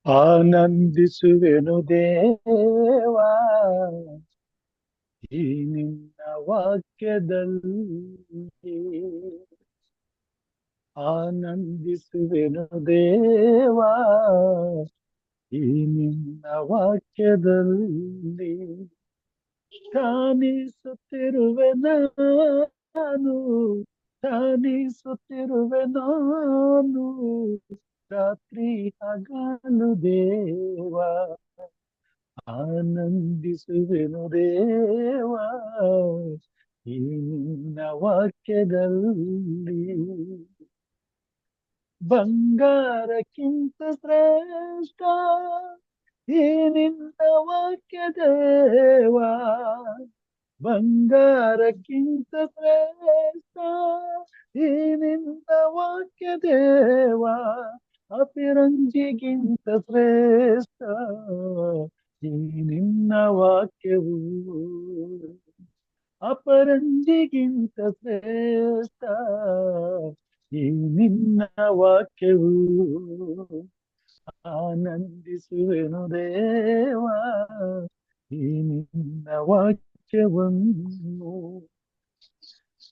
ಆನಂದಿಸುವೆನು ದೇವಾ ಈ ನಿನ್ನ ವಾಕ್ಯದಲ್ಲಿ, ಆನಂದಿಸುವೆನು ದೇವಾ ಈ ನಿನ್ನ ವಾಕ್ಯದಲ್ಲಿ. ಧ್ಯಾನಿಸುತ್ತಿರುವೆ ನಾನು, ಧ್ಯಾನಿಸುತ್ತಿರುವೆ ನಾನು, ರಾತ್ರಿ ಹಗಲು ದೇವಾ. ಆನಂದಿಸುವೆನು ದೇವಾ ಈ ನಿನ್ನ ವಾಕ್ಯದಲ್ಲಿ. ಬಂಗಾರಕ್ಕಿಂತ ಶ್ರೇಷ್ಠ ಈ ನಿನ್ನ ವಾಕ್ಯ ದೇವಾ, ಬಂಗಾರಕ್ಕಿಂತ ಶ್ರೇಷ್ಠ ಈ ನಿನ್ನ ವಾಕ್ಯ ದೇವಾ, ಅಪಿರಂಜಿಗಿಂತ ಶ್ರೇಷ್ಠ ಈ ನಿನ್ನ ವಾಕ್ಯವು, ಅಪರಂಜಿಗಿಂತ ಶ್ರೇಷ್ಠ ಈ ನಿನ್ನ ವಾಕ್ಯವು. ಆನಂದಿಸುವೆನು ದೇವಾ ಈ ನಿನ್ನ ವಾಕ್ಯವನ್ನು.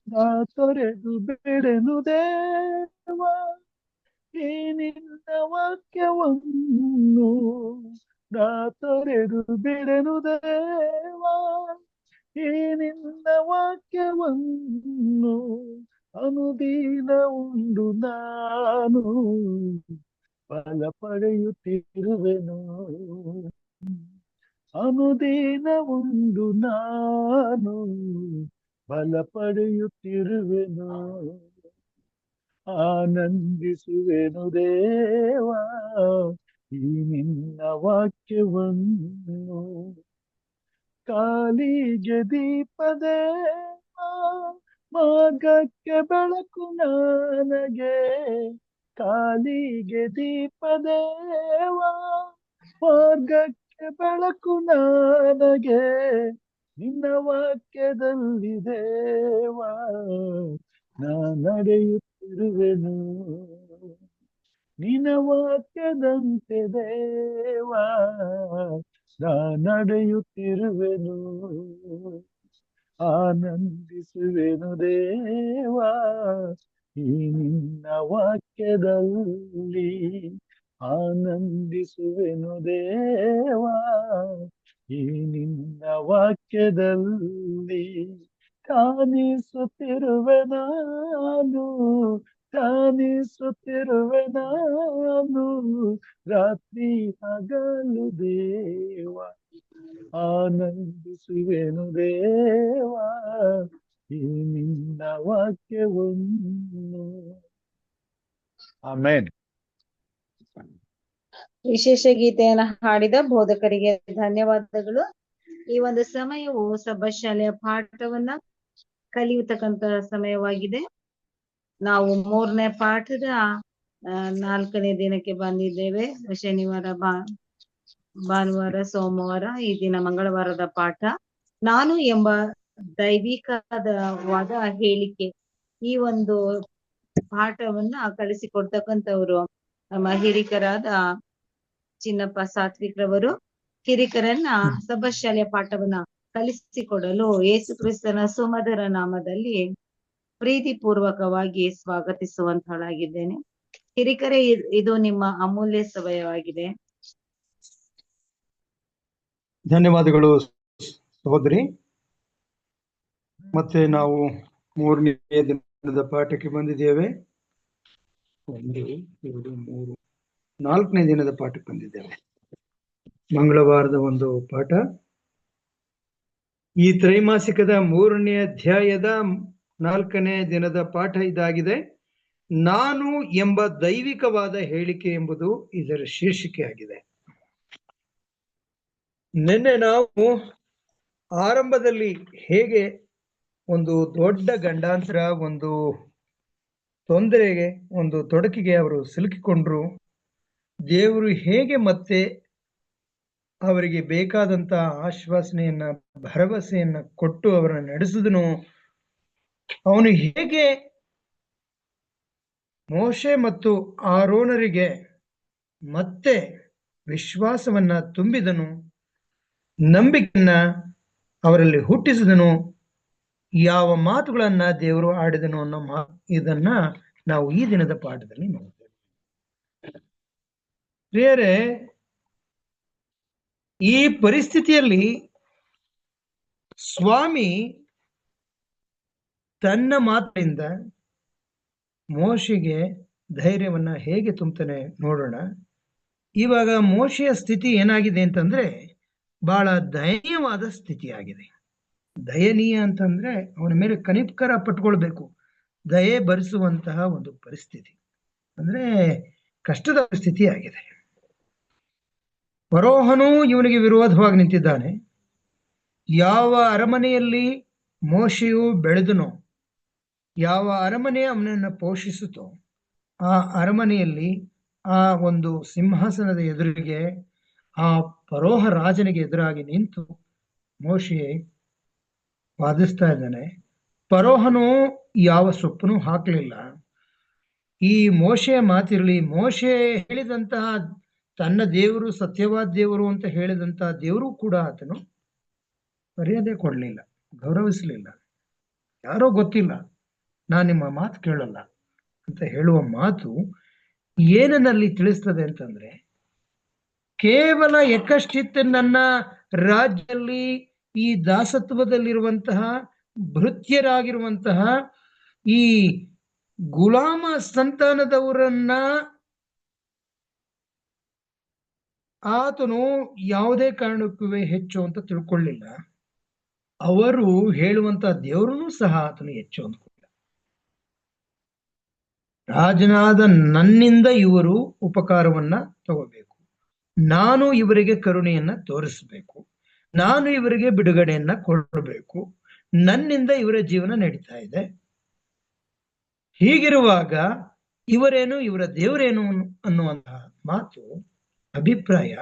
ನಾ ತೊರೆದು ಬಿಡೆನು ದೇವಾ ಈ ನಿನ್ನ ವಾಕ್ಯವನ್ನು, ನಾ ತೊರೆದು ಬಿಡೆನು ದೇವಾ ಈ ನಿನ್ನ ವಾಕ್ಯವನ್ನು. ಅನುದಿನ ಉಂಡು ನಾನು ಫಲ ಪಡೆಯುತ್ತಿರುವೆನು, ಅನುದಿನ ಉಂಡು ನಾನು ಫಲ ಪಡೆಯುತ್ತಿರುವೆನು. ಆನಂದಿಸುವೆನು ದೇವಾ ಈ ನಿನ್ನ ವಾಕ್ಯವನ್ನು. ಕಾಲಿಗೆ ದೀಪದೇವಾ ಮಾರ್ಗಕ್ಕೆ ಬೆಳಕು ನನಗೆ, ಕಾಲಿಗೆ ದೀಪದೇವಾ ಮಾರ್ಗಕ್ಕೆ ಬೆಳಕು ನನಗೆ. ನಿನ್ನ ವಾಕ್ಯದಲ್ಲಿ ದೇವಾ ನಾ ನಡೆಯುತ್ತಿರುವೆನು, ನಿನ್ನ ವಾಕ್ಯದಂತೆ ದೇವಾ ನಾ ನಡೆಯುತ್ತಿರುವೆನು. ಆನಂದಿಸುವೆನು ದೇವಾ ಈ ನಿನ್ನ ವಾಕ್ಯದಲ್ಲಿ, ಆನಂದಿಸುವೆನು ದೇವಾ ಈ ನಿನ್ನ ವಾಕ್ಯದಲ್ಲಿ. ಧ್ಯಾನಿಸುತ್ತಿರುವೆ ನಾನು, ಧ್ಯಾನಿಸುತ್ತಿರುವೆ ನಾನು, ರಾತ್ರಿ ಹಗಲು ದೇವಾ. ಆನಂದಿಸುವೆನು ದೇವಾ ಈ ನಿನ್ನ ವಾಕ್ಯವನ್ನು. ಆಮೆನ್. ವಿಶೇಷ ಗೀತೆಯನ್ನು ಹಾಡಿದ ಬೋಧಕರಿಗೆ ಧನ್ಯವಾದಗಳು. ಈ ಒಂದು ಸಮಯವು ಸಭಾಶಾಲೆಯ ಪಾಠವನ್ನ ಕಲಿಯತಕ್ಕಂತ ಸಮಯವಾಗಿದೆ. ನಾವು 3ನೇ ಪಾಠದ 4ನೇ ದಿನಕ್ಕೆ ಬಂದಿದ್ದೇವೆ. ಶನಿವಾರ, ಭಾನುವಾರ, ಸೋಮವಾರ, ಈ ದಿನ ಮಂಗಳವಾರದ ಪಾಠ ನಾನು ಎಂಬ ದೈವಿಕವಾದ ಹೇಳಿಕೆ. ಈ ಒಂದು ಪಾಠವನ್ನ ಕಲಿಸಿಕೊಡ್ತಕ್ಕಂಥವ್ರು ನಮ್ಮ ಹಿರಿಕರಾದ ಚಿನ್ನಪ್ಪ ಸಾತ್ವಿಕ್ರವರು. ಹಿರಿಕರನ್ನ ಸಭಾಶಾಲೆಯ ಪಾಠವನ್ನ ಕಲಿಸಿಕೊಡಲು ಯೇಸು ಕ್ರಿಸ್ತನ ಸುಮಧುರ ನಾಮದಲ್ಲಿ ಪ್ರೀತಿ ಪೂರ್ವಕವಾಗಿ ಸ್ವಾಗತಿಸುವಂತಳಾಗಿದ್ದೇನೆ. ಹಿರಿಕರೇ, ಇದು ನಿಮ್ಮ ಅಮೂಲ್ಯ ಸಮಯವಾಗಿದೆ. ಧನ್ಯವಾದಗಳು ಸಹೋದರಿ. ಮತ್ತೆ ನಾವು 3ನೇ ದಿನದ ಪಾಠಕ್ಕೆ ಬಂದಿದ್ದೇವೆ. 1, 2, 3, 4ನೇ ದಿನದ ಪಾಠಕ್ಕೆ ಬಂದಿದ್ದೇವೆ. ಮಂಗಳವಾರದ ಒಂದು ಪಾಠ. ಈ ತ್ರೈಮಾಸಿಕದ 3ನೇ ಅಧ್ಯಾಯದ 4ನೇ ದಿನದ ಪಾಠ ಇದಾಗಿದೆ. ನಾನು ಎಂಬ ದೈವಿಕವಾದ ಹೇಳಿಕೆ ಎಂಬುದು ಇದರ ಶೀರ್ಷಿಕೆ ಆಗಿದೆ. ನಿನ್ನೆ ನಾವು ಆರಂಭದಲ್ಲಿ ಹೇಗೆ ಒಂದು ದೊಡ್ಡ ಗಂಡಾಂತರ, ಒಂದು ತೊಂದರೆಗೆ, ಒಂದು ತೊಡಕಿಗೆ ಅವರು ಸಿಲುಕಿಕೊಂಡ್ರು, ದೇವರು ಹೇಗೆ ಮತ್ತೆ ಅವರಿಗೆ ಬೇಕಾದಂತ ಆಶ್ವಾಸನೆಯನ್ನ, ಭರವಸೆಯನ್ನ ಕೊಟ್ಟು ಅವರನ್ನ ನಡೆಸಿದನು, ಅವನು ಹೇಗೆ ಮೋಶೆ ಮತ್ತು ಆರೋನರಿಗೆ ಮತ್ತೆ ವಿಶ್ವಾಸವನ್ನ ತುಂಬಿದನು, ನಂಬಿಕೆಯನ್ನ ಅವರಲ್ಲಿ ಹುಟ್ಟಿಸಿದನು, ಯಾವ ಮಾತುಗಳನ್ನ ದೇವರು ಆಡಿದನು ಅನ್ನೋ ಇದನ್ನ ನಾವು ಈ ದಿನದ ಪಾಠದಲ್ಲಿ ನೋಡ್ತೇವೆ. ಪ್ರಿಯರೇ, ಈ ಪರಿಸ್ಥಿತಿಯಲ್ಲಿ ಸ್ವಾಮಿ ತನ್ನ ಮಾತಿನಿಂದ ಮೋಶೆಗೆ ಧೈರ್ಯವನ್ನ ಹೇಗೆ ತುಂಬತಾನೆ ನೋಡೋಣ. ಇವಾಗ ಮೋಶೆಯ ಸ್ಥಿತಿ ಏನಾಗಿದೆ ಅಂತಂದ್ರೆ ಬಹಳ ದಯನೀಯವಾದ ಸ್ಥಿತಿಯಾಗಿದೆ. ದಯನೀಯ ಅಂತಂದ್ರೆ ಅವನ ಮೇಲೆ ಕನಿಕರ ಪಟ್ಕೊಳ್ಬೇಕು, ದಯೆ ಭರಿಸುವಂತಹ ಒಂದು ಪರಿಸ್ಥಿತಿ, ಅಂದ್ರೆ ಕಷ್ಟದ ಸ್ಥಿತಿ ಆಗಿದೆ. ಫರೋಹನು ಇವನಿಗೆ ವಿರೋಧವಾಗಿ ನಿಂತಿದ್ದಾನೆ. ಯಾವ ಅರಮನೆಯಲ್ಲಿ ಮೋಶೆಯು ಬೆಳೆದನೋ, ಯಾವ ಅರಮನೆ ಅವನನ್ನು ಪೋಷಿಸುತ್ತೋ, ಆ ಅರಮನೆಯಲ್ಲಿ ಆ ಒಂದು ಸಿಂಹಾಸನದ ಎದುರಿಗೆ ಆ ಫರೋಹ ರಾಜನಿಗೆ ಎದುರಾಗಿ ನಿಂತು ಮೋಶೆ ವಾದಿಸ್ತಾ ಇದ್ದಾನೆ. ಫರೋಹನು ಯಾವ ಸೊಪ್ಪನು ಹಾಕಲಿಲ್ಲ. ಈ ಮೋಶೆಯ ಮಾತಿರಲಿ, ಮೋಶೆ ಹೇಳಿದಂತಹ ತನ್ನ ದೇವರು ಸತ್ಯವಾದ ದೇವರು ಅಂತ ಹೇಳಿದಂತಹ ದೇವರು ಕೂಡ ಆತನು ಮರ್ಯಾದೆ ಕೊಡಲಿಲ್ಲ, ಗೌರವಿಸಲಿಲ್ಲ. ಯಾರೋ ಗೊತ್ತಿಲ್ಲ, ನಾನು ನಿಮ್ಮ ಮಾತು ಕೇಳಲ್ಲ ಅಂತ ಹೇಳುವ ಮಾತು ಏನನ್ನಲ್ಲಿ ತಿಳಿಸ್ತದೆ ಅಂತಂದ್ರೆ, ಕೇವಲ ಎಕಶ್ಚಿತ್ ನನ್ನ ರಾಜ್ಯದಲ್ಲಿ ಈ ದಾಸತ್ವದಲ್ಲಿರುವಂತಹ ಭೃತ್ಯರಾಗಿರುವಂತಹ ಈ ಗುಲಾಮ ಸಂತಾನದವರನ್ನ ಆತನು ಯಾವುದೇ ಕಾರಣಕ್ಕೂ ಹೆಚ್ಚು ಅಂತ ತಿಳ್ಕೊಳ್ಳಿಲ್ಲ. ಅವರು ಹೇಳುವಂತ ದೇವರನ್ನು ಸಹ ಆತನು ಹೆಚ್ಚು ಅಂದ್ಕೊಂಡಿಲ್ಲ. ರಾಜನಾದ ನನ್ನಿಂದ ಇವರು ಉಪಕಾರವನ್ನ ತಗೋಬೇಕು, ನಾನು ಇವರಿಗೆ ಕರುಣೆಯನ್ನ ತೋರಿಸ್ಬೇಕು, ನಾನು ಇವರಿಗೆ ಬಿಡುಗಡೆಯನ್ನ ಕೊಡಬೇಕು, ನನ್ನಿಂದ ಇವರ ಜೀವನ ನಡೀತಾ ಇದೆ. ಹೀಗಿರುವಾಗ ಇವರೇನು, ಇವರ ದೇವರೇನು ಅನ್ನುವಂತಹ ಮಾತು, ಅಭಿಪ್ರಾಯ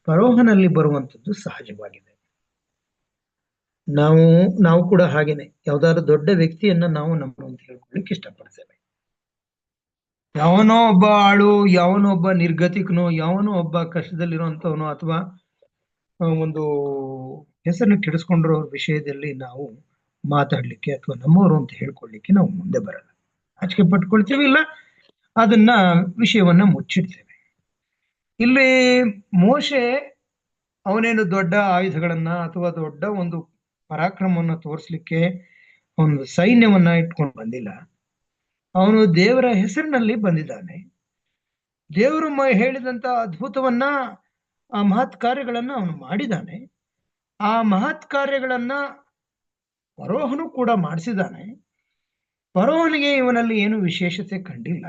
ಫರೋಹನಲ್ಲಿ ಬರುವಂಥದ್ದು ಸಹಜವಾಗಿದೆ. ನಾವು ಕೂಡ ಹಾಗೇನೆ ಯಾವ್ದಾದ್ರು ದೊಡ್ಡ ವ್ಯಕ್ತಿಯನ್ನ ನಾವು ನಮ್ಮ ಅಂತ ಹೇಳ್ಕೊಳ್ಳಿಕ್ಕೆ ಇಷ್ಟಪಡ್ತೇವೆ. ಯಾವನೋ ಒಬ್ಬ ಆಳು, ಯಾವನೋ ಒಬ್ಬ ನಿರ್ಗತಿಕನೋ, ಯಾವನೋ ಒಬ್ಬ ಕಷ್ಟದಲ್ಲಿರುವಂತವನೋ ಅಥವಾ ಒಂದು ಹೆಸರನ್ನು ಕೆಡಿಸ್ಕೊಂಡಿರೋ ವಿಷಯದಲ್ಲಿ ನಾವು ಮಾತಾಡ್ಲಿಕ್ಕೆ ಅಥವಾ ನಮ್ಮವರು ಅಂತ ಹೇಳ್ಕೊಳ್ಳಿಕ್ಕೆ ನಾವು ಮುಂದೆ ಬರಲ್ಲ, ಆಚಿಕೆ ಪಟ್ಕೊಳ್ತೀವಿ, ಇಲ್ಲ ಅದನ್ನ ವಿಷಯವನ್ನ ಮುಚ್ಚಿಡ್ತೇವೆ. ಇಲ್ಲಿ ಮೋಶೆ ಅವನೇನು ದೊಡ್ಡ ಆಯುಧಗಳನ್ನ ಅಥವಾ ದೊಡ್ಡ ಒಂದು ಪರಾಕ್ರಮವನ್ನ ತೋರಿಸ್ಲಿಕ್ಕೆ ಅವನು ಸೈನ್ಯವನ್ನ ಇಟ್ಕೊಂಡು ಬಂದಿಲ್ಲ. ಅವನು ದೇವರ ಹೆಸರಿನಲ್ಲಿ ಬಂದಿದ್ದಾನೆ. ದೇವರು ಹೇಳಿದಂತ ಅದ್ಭುತವನ್ನ, ಆ ಮಹತ್ ಕಾರ್ಯಗಳನ್ನ ಅವನು ಮಾಡಿದ್ದಾನೆ. ಆ ಮಹತ್ ಕಾರ್ಯಗಳನ್ನ ಫರೋಹನು ಕೂಡ ಮಾಡಿಸಿದ್ದಾನೆ. ಫರೋಹನಿಗೆ ಇವನಲ್ಲಿ ಏನು ವಿಶೇಷತೆ ಕಂಡಿಲ್ಲ.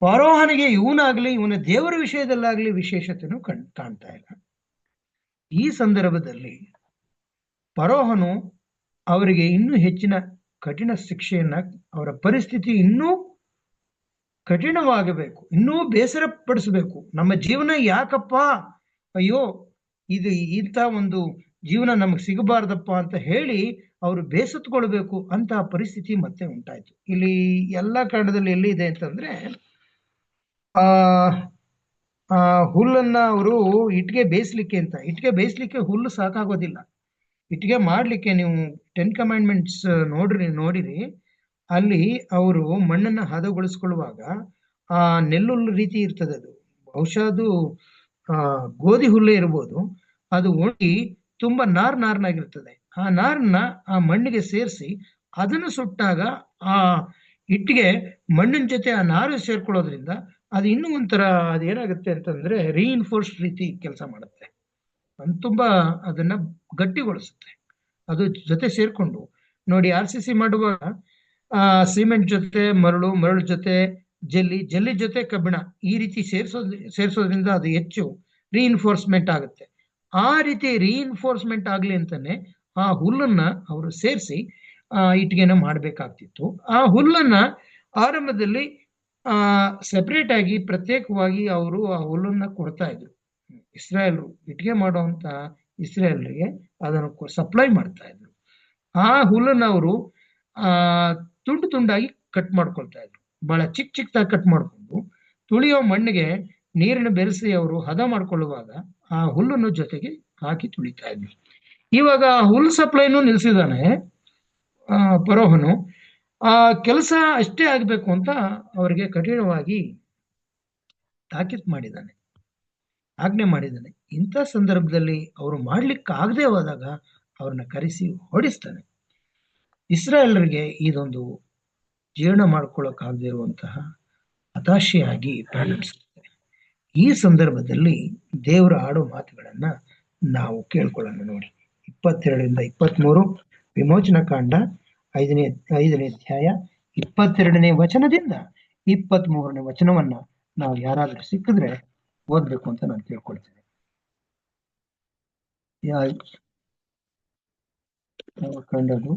ಫರೋಹನಿಗೆ ಇವನಾಗ್ಲಿ ಇವನ ದೇವರ ವಿಷಯದಲ್ಲಾಗ್ಲಿ ವಿಶೇಷತೆನೂ ಕಾಣ್ತಾ ಇಲ್ಲ. ಈ ಸಂದರ್ಭದಲ್ಲಿ ಫರೋಹನು ಅವರಿಗೆ ಇನ್ನೂ ಹೆಚ್ಚಿನ ಕಠಿಣ ಶಿಕ್ಷೆಯನ್ನ, ಅವರ ಪರಿಸ್ಥಿತಿ ಇನ್ನೂ ಕಠಿಣವಾಗಬೇಕು, ಇನ್ನೂ ಬೇಸರ ಪಡಿಸಬೇಕು. ನಮ್ಮ ಜೀವನ ಯಾಕಪ್ಪ, ಅಯ್ಯೋ ಇದು ಇಂಥ ಒಂದು ಜೀವನ ನಮಗೆ ಸಿಗಬಾರ್ದಪ್ಪ ಅಂತ ಹೇಳಿ ಅವರು ಬೇಸತ್ಕೊಳ್ಬೇಕು ಅಂತ ಪರಿಸ್ಥಿತಿ ಮತ್ತೆ ಉಂಟಾಯ್ತು. ಇಲ್ಲಿ ಎಲ್ಲ ಕಾರಣದಲ್ಲಿ ಎಲ್ಲಿದೆ ಅಂತಂದ್ರೆ, ಹುಲ್ಲನ್ನ ಅವರು ಇಟ್ಟಿಗೆ ಬೇಯಿಸ್ಲಿಕ್ಕೆ ಹುಲ್ಲು ಸಾಕಾಗೋದಿಲ್ಲ. ಇಟ್ಟಿಗೆ ಮಾಡ್ಲಿಕ್ಕೆ ನೀವು 10 ಕಮಾಂಡ್ಮೆಂಟ್ಸ್ ನೋಡಿರಿ, ಅಲ್ಲಿ ಅವರು ಮಣ್ಣನ್ನ ಹದಗೊಳಿಸ್ಕೊಳ್ಳುವಾಗ ಆ ನೆಲ್ಲುಲ್ಲು ರೀತಿ ಇರ್ತದೆ, ಅದು ಬಹುಶಃ ಅದು ಗೋಧಿ ಹುಲ್ಲೇ ಇರ್ಬೋದು. ಅದು ಒಣಗಿ ತುಂಬಾ ನಾರ್ನಾಗಿರ್ತದೆ. ಆ ನಾರನ್ನ ಆ ಮಣ್ಣಿಗೆ ಸೇರಿಸಿ ಅದನ್ನು ಸುಟ್ಟಾಗ ಆ ಇಟ್ಟಿಗೆ ಮಣ್ಣಿನ ಜೊತೆ ಆ ನಾರು ಸೇರ್ಕೊಳ್ಳೋದ್ರಿಂದ ಅದು ಇನ್ನೂ ಒಂಥರ ಅದೇನಾಗುತ್ತೆ ಅಂತಂದ್ರೆ ರೀಇನ್ಫೋರ್ಸ್ಡ್ ರೀತಿ ಕೆಲಸ ಮಾಡುತ್ತೆ, ತುಂಬಾ ಅದನ್ನ ಗಟ್ಟಿಗೊಳಿಸುತ್ತೆ. ಅದು ಜೊತೆ ಸೇರ್ಕೊಂಡು ನೋಡಿ, RCC ಮಾಡುವಾಗ ಸಿಮೆಂಟ್ ಜೊತೆ ಮರಳು ಜೊತೆ ಜಲ್ಲಿ ಜೊತೆ ಕಬ್ಬಿಣ ಈ ರೀತಿ ಸೇರಿಸೋದ್ರಿಂದ ಅದು ಹೆಚ್ಚು ರೀಇನ್ಫೋರ್ಸ್ಮೆಂಟ್ ಆಗುತ್ತೆ. ಆ ರೀತಿ ರೀಇನ್ಫೋರ್ಸ್ಮೆಂಟ್ ಆಗ್ಲಿ ಅಂತಾನೆ ಆ ಹುಲ್ಲನ್ನ ಅವರು ಸೇರಿಸಿ ಇಟ್ಟಿಗೆನ ಮಾಡ್ಬೇಕಾಗ್ತಿತ್ತು. ಆ ಹುಲ್ಲನ್ನ ಆರಂಭದಲ್ಲಿ ಸೆಪರೇಟ್ ಆಗಿ ಪ್ರತ್ಯೇಕವಾಗಿ ಅವರು ಆ ಹುಲ್ಲನ್ನ ಕೊಡ್ತಾ ಇದ್ರು. ಇಸ್ರಾಯೇಲ್ರು ಇಟ್ಟಿಗೆ ಮಾಡುವಂತ ಇಸ್ರಾಯೇಲ್ರಿಗೆ ಅದನ್ನು ಸಪ್ಲೈ ಮಾಡ್ತಾ ಇದ್ರು. ಆ ಹುಲ್ಲನ್ನ ಅವರು ತುಂಡಾಗಿ ಕಟ್ ಮಾಡ್ಕೊಳ್ತಾ ಇದ್ರು. ಬಹಳ ಚಿಕ್ಕದಾಗಿ ಕಟ್ ಮಾಡ್ಕೊಂಡು ತುಳಿಯೋ ಮಣ್ಣಿಗೆ ನೀರಿನ ಬೆರೆಸಿ ಅವರು ಹದ ಮಾಡ್ಕೊಳ್ಳುವಾಗ ಆ ಹುಲ್ಲನ್ನು ಜೊತೆಗೆ ಹಾಕಿ ತುಳಿತಾ ಇದ್ರು. ಇವಾಗ ಹುಲ್ ಸಪ್ಲೈನು ನಿಲ್ಸಿದಾನೆ ಫರೋಹನು. ಆ ಕೆಲಸ ಅಷ್ಟೇ ಆಗ್ಬೇಕು ಅಂತ ಅವರಿಗೆ ಕಠಿಣವಾಗಿ ತಾಕೀತು ಮಾಡಿದ್ದಾನೆ, ಆಜ್ಞೆ ಮಾಡಿದ್ದಾನೆ. ಇಂಥ ಸಂದರ್ಭದಲ್ಲಿ ಅವರು ಮಾಡ್ಲಿಕ್ಕಾಗದೆ ಹೋದಾಗ ಅವ್ರನ್ನ ಕರೆಸಿ ಹೊಡಿಸ್ತಾನೆ. ಇಸ್ರಾಯೇಲರಿಗೆ ಇದೊಂದು ಜೀರ್ಣ ಮಾಡ್ಕೊಳ್ಳೋಕ್ಕಾಗದೇ ಇರುವಂತಹ ಹತಾಶೆಯಾಗಿ ಪರಿಣಮಿಸುತ್ತೆ. ಈ ಸಂದರ್ಭದಲ್ಲಿ ದೇವರ ಆಡೋ ಮಾತುಗಳನ್ನ ನಾವು ಕೇಳ್ಕೊಳ್ಳೋಣ. ನೋಡಿ, 22ರಿಂದ 23 ವಿಮೋಚನಾ ಕಾಂಡ 5ನೇ ಅಧ್ಯಾಯ 22ನೇ ವಚನದಿಂದ 23ನೇ ವಚನವನ್ನ ನಾವು ಯಾರಾದ್ರೂ ಸಿಕ್ಕಿದ್ರೆ ಓದ್ಬೇಕು ಅಂತ ನಾನು ಕೇಳ್ಕೊಳ್ತೇನೆ. ಯಾವ ಕಾಂಡದು?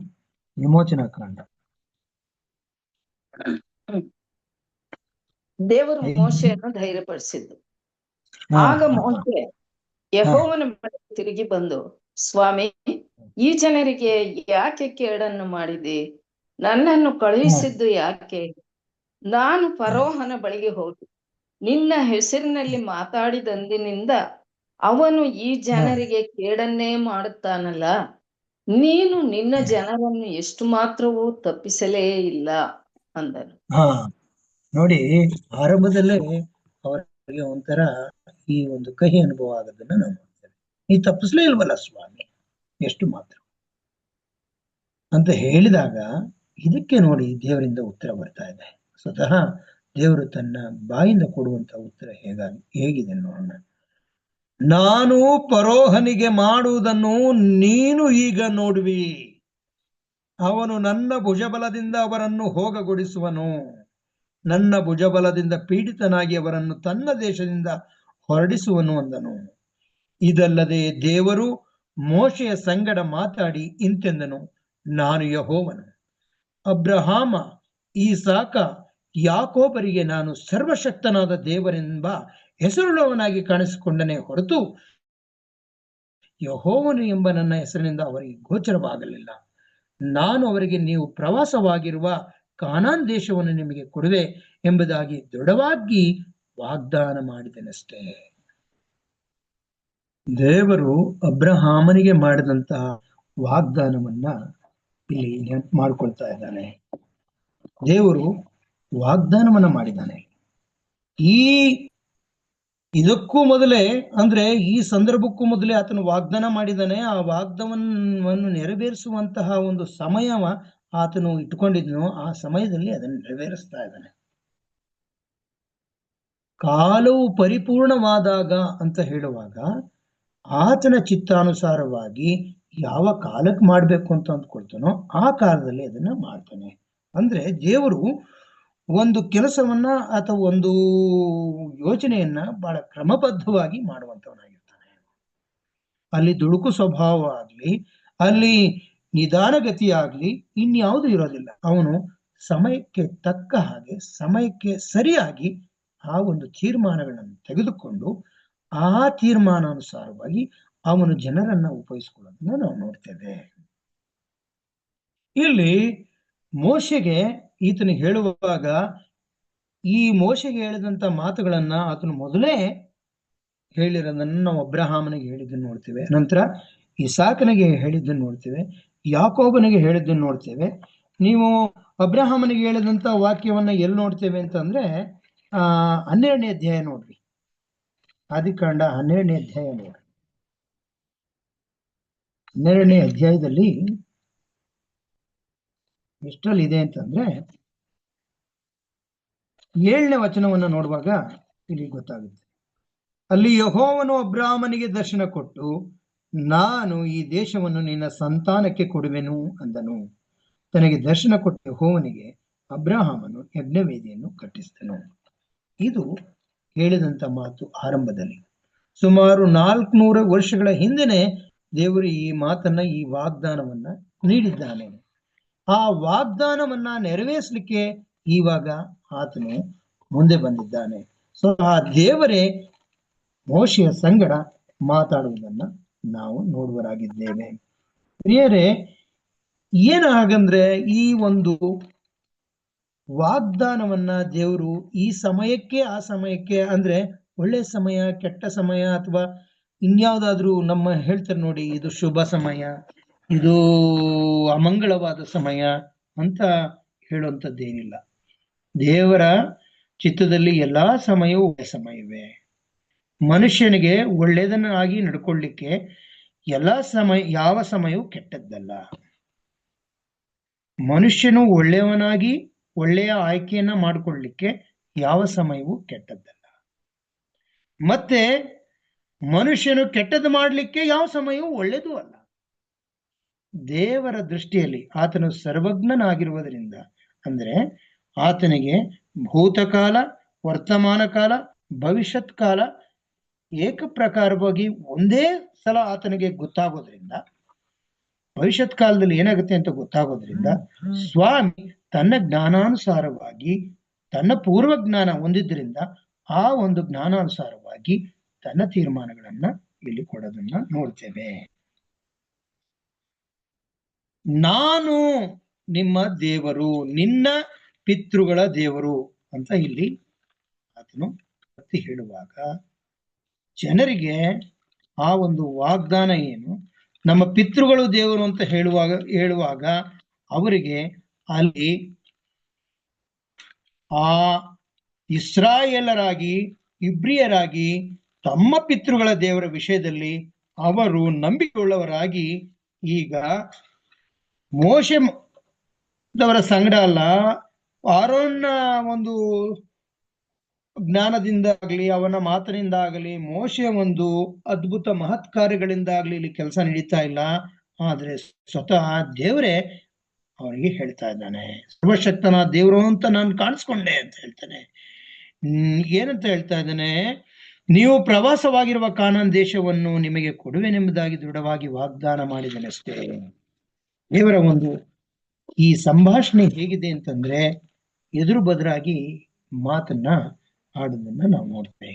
ವಿಮೋಚನಾ ಕಾಂಡ. ದೇವರು ಮೋಶೆಯನ್ನು ಧೈರ್ಯಪಡಿಸಿದ್ದು. ಆಗ ಮೋಶೆ ಯೆಹೋವನ ಬಳಿಗೆ ತಿರುಗಿ ಬಂದು, ಸ್ವಾಮಿ, ಈ ಜನರಿಗೆ ಯಾಕೆ ಕೇಡನ್ನು ಮಾಡಿದೆ? ನನ್ನನ್ನು ಕಳುಹಿಸಿದ್ದು ಯಾಕೆ? ನಾನು ಫರೋಹನ ಬಳಿಗೆ ಹೋಗಿ ನಿನ್ನ ಹೆಸರಿನಲ್ಲಿ ಮಾತಾಡಿದಂದಿನಿಂದ ಅವನು ಈ ಜನರಿಗೆ ಕೇಡನ್ನೇ ಮಾಡುತ್ತಾನಲ್ಲ. ನೀನು ನಿನ್ನ ಜನರನ್ನು ಎಷ್ಟು ಮಾತ್ರವೂ ತಪ್ಪಿಸಲೇ ಇಲ್ಲ ಅಂದನು. ನೋಡಿ, ಆರಂಭದಲ್ಲೇ ಅವರಿಗೆ ಒಂಥರ ಈ ಒಂದು ಕಹಿ ಅನುಭವ ಆಗೋದನ್ನ ನಾವು ನೋಡ್ತೇವೆ. ನೀ ತಪ್ಪಿಸ್ಲೇ ಇಲ್ವಲ್ಲ ಸ್ವಾಮಿ, ಎಷ್ಟು ಮಾತ್ರ ಅಂತ ಹೇಳಿದಾಗ ಇದಕ್ಕೆ ನೋಡಿ ದೇವರಿಂದ ಉತ್ತರ ಬರ್ತಾ ಇದೆ. ಸ್ವತಃ ದೇವರು ತನ್ನ ಬಾಯಿಂದ ಕೊಡುವಂತ ಉತ್ತರ ಹೇಗಿದೆ ನೋಡೋಣ. ನಾನು ಫರೋಹನಿಗೆ ಮಾಡುವುದನ್ನು ನೀನು ಈಗ ನೋಡುವಿ. ಅವನು ನನ್ನ ಭುಜಬಲದಿಂದ ಅವರನ್ನು ಹೋಗಗೊಡಿಸುವನು. ನನ್ನ ಭುಜಬಲದಿಂದ ಪೀಡಿತನಾಗಿ ಅವರನ್ನು ತನ್ನ ದೇಶದಿಂದ ಹೊರಡಿಸುವನು ಅಂದನು. ಇದಲ್ಲದೆ ದೇವರು ಮೋಶೆಯ ಸಂಗಡ ಮಾತಾಡಿ ಇಂತೆಂದನು, ನಾನು ಯೆಹೋವನು. ಅಬ್ರಹಾಮ, ಈಸಾಕ, ಯಾಕೋಬರಿಗೆ ನಾನು ಸರ್ವಶಕ್ತನಾದ ದೇವರೆಂಬ ಹೆಸರುಳ್ಳವನಾಗಿ ಕಾಣಿಸಿಕೊಂಡನೇ ಹೊರತು ಯೆಹೋವನು ಎಂಬ ನನ್ನ ಹೆಸರಿನಿಂದ ಅವರಿಗೆ ಗೋಚರವಾಗಲಿಲ್ಲ. ನಾನು ಅವರಿಗೆ ನೀವು ಪ್ರವಾಸವಾಗಿರುವ ಕಾನಾನ್ ದೇಶವನ್ನು ನಿಮಗೆ ಕೊಡುವೆ ಎಂಬುದಾಗಿ ದೃಢವಾಗಿ ವಾಗ್ದಾನ ಮಾಡಿದನಷ್ಟೇ. ದೇವರು ಅಬ್ರಹಾಮನಿಗೆ ಮಾಡಿದಂತಹ ವಾಗ್ದಾನವನ್ನ ಇಲ್ಲಿ ನೆನಪು ಮಾಡ್ಕೊಳ್ತಾ ಇದ್ದಾನೆ. ದೇವರು ವಾಗ್ದಾನವನ್ನ ಮಾಡಿದ್ದಾನೆ. ಇದಕ್ಕೂ ಮೊದಲೇ, ಅಂದ್ರೆ ಈ ಸಂದರ್ಭಕ್ಕೂ ಮೊದಲೇ ಆತನು ವಾಗ್ದಾನ ಮಾಡಿದ್ದಾನೆ. ಆ ವಾಗ್ದಾನವನ್ನು ನೆರವೇರಿಸುವಂತಹ ಒಂದು ಸಮಯವ ಆತನು ಇಟ್ಕೊಂಡಿದ್ನು. ಆ ಸಮಯದಲ್ಲಿ ಅದನ್ನು ನೆರವೇರಿಸ್ತಾ ಇದ್ದಾನೆ. ಕಾಲವು ಪರಿಪೂರ್ಣವಾದಾಗ ಅಂತ ಹೇಳುವಾಗ ಆತನ ಚಿತ್ತಾನುಸಾರವಾಗಿ ಯಾವ ಕಾಲಕ್ಕೆ ಮಾಡ್ಬೇಕು ಅಂತ ಅಂದ್ಕೊಳ್ತಾನೋ ಆ ಕಾಲದಲ್ಲಿ ಅದನ್ನ ಮಾಡ್ತಾನೆ. ಅಂದ್ರೆ ದೇವರು ಒಂದು ಕೆಲಸವನ್ನ ಅಥವಾ ಒಂದು ಯೋಚನೆಯನ್ನ ಬಹಳ ಕ್ರಮಬದ್ಧವಾಗಿ ಮಾಡುವಂತವನಾಗಿರ್ತಾನೆ. ಅಲ್ಲಿ ದುಡುಕು ಸ್ವಭಾವ ಆಗ್ಲಿ, ಅಲ್ಲಿ ನಿಧಾನಗತಿ ಆಗ್ಲಿ, ಇನ್ಯಾವುದು ಇರೋದಿಲ್ಲ. ಅವನು ಸಮಯಕ್ಕೆ ತಕ್ಕ ಹಾಗೆ, ಸಮಯಕ್ಕೆ ಸರಿಯಾಗಿ ಆ ಒಂದು ತೀರ್ಮಾನಗಳನ್ನು ತೆಗೆದುಕೊಂಡು ಆ ತೀರ್ಮಾನಾನುಸಾರವಾಗಿ ಅವನು ಜನರನ್ನ ಉಪಯೋಗಿಸಿಕೊಳ್ಳೋದನ್ನ ನಾವು ನೋಡ್ತೇವೆ. ಇಲ್ಲಿ ಮೋಶೆಗೆ ಈತನಿಗೆ ಹೇಳುವಾಗ ಈ ಮೋಶೆಗೆ ಹೇಳಿದಂತ ಮಾತುಗಳನ್ನ ಆತನು ಮೊದಲೇ ಹೇಳಿರೋದನ್ನ ನಾವು ಅಬ್ರಹಾಮನಿಗೆ ಹೇಳಿದ್ದನ್ನು ನೋಡ್ತೇವೆ. ನಂತರ ಇಸಾಕನಿಗೆ ಹೇಳಿದ್ದನ್ನು ನೋಡ್ತೇವೆ, ಯಾಕೋಬನಿಗೆ ಹೇಳಿದ್ದನ್ನು ನೋಡ್ತೇವೆ. ನೀವು ಅಬ್ರಹಾಮನಿಗೆ ಹೇಳಿದಂತ ವಾಕ್ಯವನ್ನ ಎಲ್ಲಿ ನೋಡ್ತೇವೆ ಅಂತಂದ್ರೆ 12ನೇ ಅಧ್ಯಾಯ ನೋಡ್ರಿ. ಆದಿಕಾಂಡ 12ನೇ ಅಧ್ಯಾಯ ನೋಡ್ರಿ. 12ನೇ ಅಧ್ಯಾಯದಲ್ಲಿ ಎಷ್ಟರಲ್ಲಿ ಇದೆ ಅಂತಂದ್ರೆ 7ನೇ ವಚನವನ್ನ ನೋಡುವಾಗ ಇಲ್ಲಿ ಗೊತ್ತಾಗುತ್ತೆ. ಅಲ್ಲಿ ಯೆಹೋವನು ಅಬ್ರಾಮನಿಗೆ ದರ್ಶನ ಕೊಟ್ಟು, ನಾನು ಈ ದೇಶವನ್ನು ನಿನ್ನ ಸಂತಾನಕ್ಕೆ ಕೊಡುವೆನು ಅಂದನು. ತನಗೆ ದರ್ಶನ ಕೊಟ್ಟ ಯೆಹೋವನಿಗೆ ಅಬ್ರಹಾಮನು ಯಜ್ಞವೇದಿಯನ್ನು ಕಟ್ಟಿಸಿದನು. ಇದು ಹೇಳಿದಂತ ಮಾತು ಆರಂಭದಲ್ಲಿ. ಸುಮಾರು 400 ವರ್ಷಗಳ ಹಿಂದೆನೆ ದೇವರು ಈ ಮಾತನ್ನ, ಈ ವಾಗ್ದಾನವನ್ನ ನೀಡಿದ್ದಾನೆ. ಆ ವಾಗ್ದಾನವನ್ನ ನೆರವೇರಿಸಲಿಕ್ಕೆ ಇವಾಗ ಆತನು ಮುಂದೆ ಬಂದಿದ್ದಾನೆ. ಸೊ ಆ ದೇವರೇ ಮೋಶೆಯ ಸಂಗಡ ಮಾತಾಡುವುದನ್ನ ನಾವು ನೋಡುವರಾಗಿದ್ದೇವೆ. ಪ್ರಿಯರೇ, ಏನು ಹಾಗಂದ್ರೆ ಈ ಒಂದು ವಾಗ್ದಾನವನ್ನ ದೇವರು ಈ ಸಮಯಕ್ಕೆ ಆ ಸಮಯಕ್ಕೆ, ಅಂದ್ರೆ ಒಳ್ಳೆ ಸಮಯ ಕೆಟ್ಟ ಸಮಯ ಅಥವಾ ಇನ್ಯಾವುದಾದ್ರೂ ನಮ್ಮ ಹೇಳ್ತಾರೆ ನೋಡಿ, ಇದು ಶುಭ ಸಮಯ, ಇದು ಅಮಂಗಳವಾದ ಸಮಯ ಅಂತ ಹೇಳುವಂಥದ್ದೇನಿಲ್ಲ. ದೇವರ ಚಿತ್ತದಲ್ಲಿ ಎಲ್ಲಾ ಸಮಯವೂ ಒಳ್ಳೆ ಸಮಯವೇ. ಮನುಷ್ಯನಿಗೆ ಒಳ್ಳೆಯದನ್ನಾಗಿ ನಡ್ಕೊಳ್ಳಿಕ್ಕೆ ಯಾವ ಸಮಯವೂ ಕೆಟ್ಟದ್ದಲ್ಲ. ಮನುಷ್ಯನು ಒಳ್ಳೆಯವನಾಗಿ ಒಳ್ಳೆಯ ಆಯ್ಕೆಯನ್ನ ಮಾಡಿಕೊಳ್ಳಿಕ್ಕೆ ಯಾವ ಸಮಯವೂ ಕೆಟ್ಟದ್ದಲ್ಲ. ಮತ್ತೆ ಮನುಷ್ಯನು ಕೆಟ್ಟದ್ದು ಮಾಡಲಿಕ್ಕೆ ಯಾವ ಸಮಯವೂ ಒಳ್ಳೆಯದೂ ಅಲ್ಲ. ದೇವರ ದೃಷ್ಟಿಯಲ್ಲಿ ಆತನು ಸರ್ವಜ್ಞನಾಗಿರುವುದರಿಂದ, ಅಂದ್ರೆ ಆತನಿಗೆ ಭೂತಕಾಲ, ವರ್ತಮಾನ ಕಾಲ, ಭವಿಷ್ಯತ್ ಕಾಲ ಏಕಪ್ರಕಾರವಾಗಿ ಒಂದೇ ಸಲ ಆತನಿಗೆ ಗೊತ್ತಾಗೋದ್ರಿಂದ, ಭವಿಷ್ಯತ್ ಕಾಲದಲ್ಲಿ ಏನಾಗುತ್ತೆ ಅಂತ ಗೊತ್ತಾಗೋದ್ರಿಂದ ಸ್ವಾಮಿ ತನ್ನ ಜ್ಞಾನಾನುಸಾರವಾಗಿ, ತನ್ನ ಪೂರ್ವ ಜ್ಞಾನ ಹೊಂದಿದ್ರಿಂದ ಆ ಒಂದು ಜ್ಞಾನಾನುಸಾರವಾಗಿ ತನ್ನ ತೀರ್ಮಾನಗಳನ್ನ ಇಲ್ಲಿ ಕೊಡೋದನ್ನ ನೋಡ್ತೇವೆ. ನಾನು ನಿಮ್ಮ ದೇವರು, ನಿನ್ನ ಪಿತೃಗಳ ದೇವರು ಅಂತ ಇಲ್ಲಿ ಆತನು ಹೇಳುವಾಗ, ಜನರಿಗೆ ಆ ಒಂದು ವಾಗ್ದಾನ ಏನು, ನಮ್ಮ ಪಿತೃಗಳು ದೇವರು ಅಂತ ಹೇಳುವಾಗ ಅವರಿಗೆ ಅಲ್ಲಿ ಆ ಇಸ್ರಾಯೇಲರಾಗಿ, ಇಬ್ರಿಯರಾಗಿ ತಮ್ಮ ಪಿತೃಗಳ ದೇವರ ವಿಷಯದಲ್ಲಿ ಅವರು ನಂಬಿಕೆಯುಳ್ಳವರಾಗಿ, ಈಗ ಮೋಶೆದವರ ಸಂಗಡ ಅಲ್ಲ, ಆರೋನ್ನ ಒಂದು ಜ್ಞಾನದಿಂದಾಗಲಿ ಅವನ ಮಾತಿನಿಂದಾಗಲಿ, ಮೋಶೆಯ ಒಂದು ಅದ್ಭುತ ಮಹತ್ ಕಾರ್ಯಗಳಿಂದಾಗಲಿ ಇಲ್ಲಿ ಕೆಲಸ ನಡೀತಾ ಇಲ್ಲ. ಆದ್ರೆ ಸ್ವತಃ ದೇವರೇ ಅವನಿಗೆ ಹೇಳ್ತಾ ಇದ್ದಾನೆ, ಸರ್ವಶಕ್ತನ ದೇವರು ಅಂತ ನಾನು ಕಾಣಿಸ್ಕೊಂಡೆ ಅಂತ ಹೇಳ್ತಾನೆ. ಏನಂತ ಹೇಳ್ತಾ ಇದ್ದಾನೆ, ನೀವು ಪ್ರವಾಸವಾಗಿರುವ ಕಾನಾನ್ ದೇಶವನ್ನು ನಿಮಗೆ ಕೊಡುವೆನೆಂಬುದಾಗಿ ದೃಢವಾಗಿ ವಾಗ್ದಾನ ಮಾಡಿದ್ದೇನೆ ಅಷ್ಟೇ. ದೇವರ ಒಂದು ಈ ಸಂಭಾಷಣೆ ಹೇಗಿದೆ ಅಂತಂದ್ರೆ, ಎದುರು ಬದರಾಗಿ ಮಾತನ್ನ ಆಡುವುದನ್ನ ನಾವು ನೋಡ್ತೇವೆ.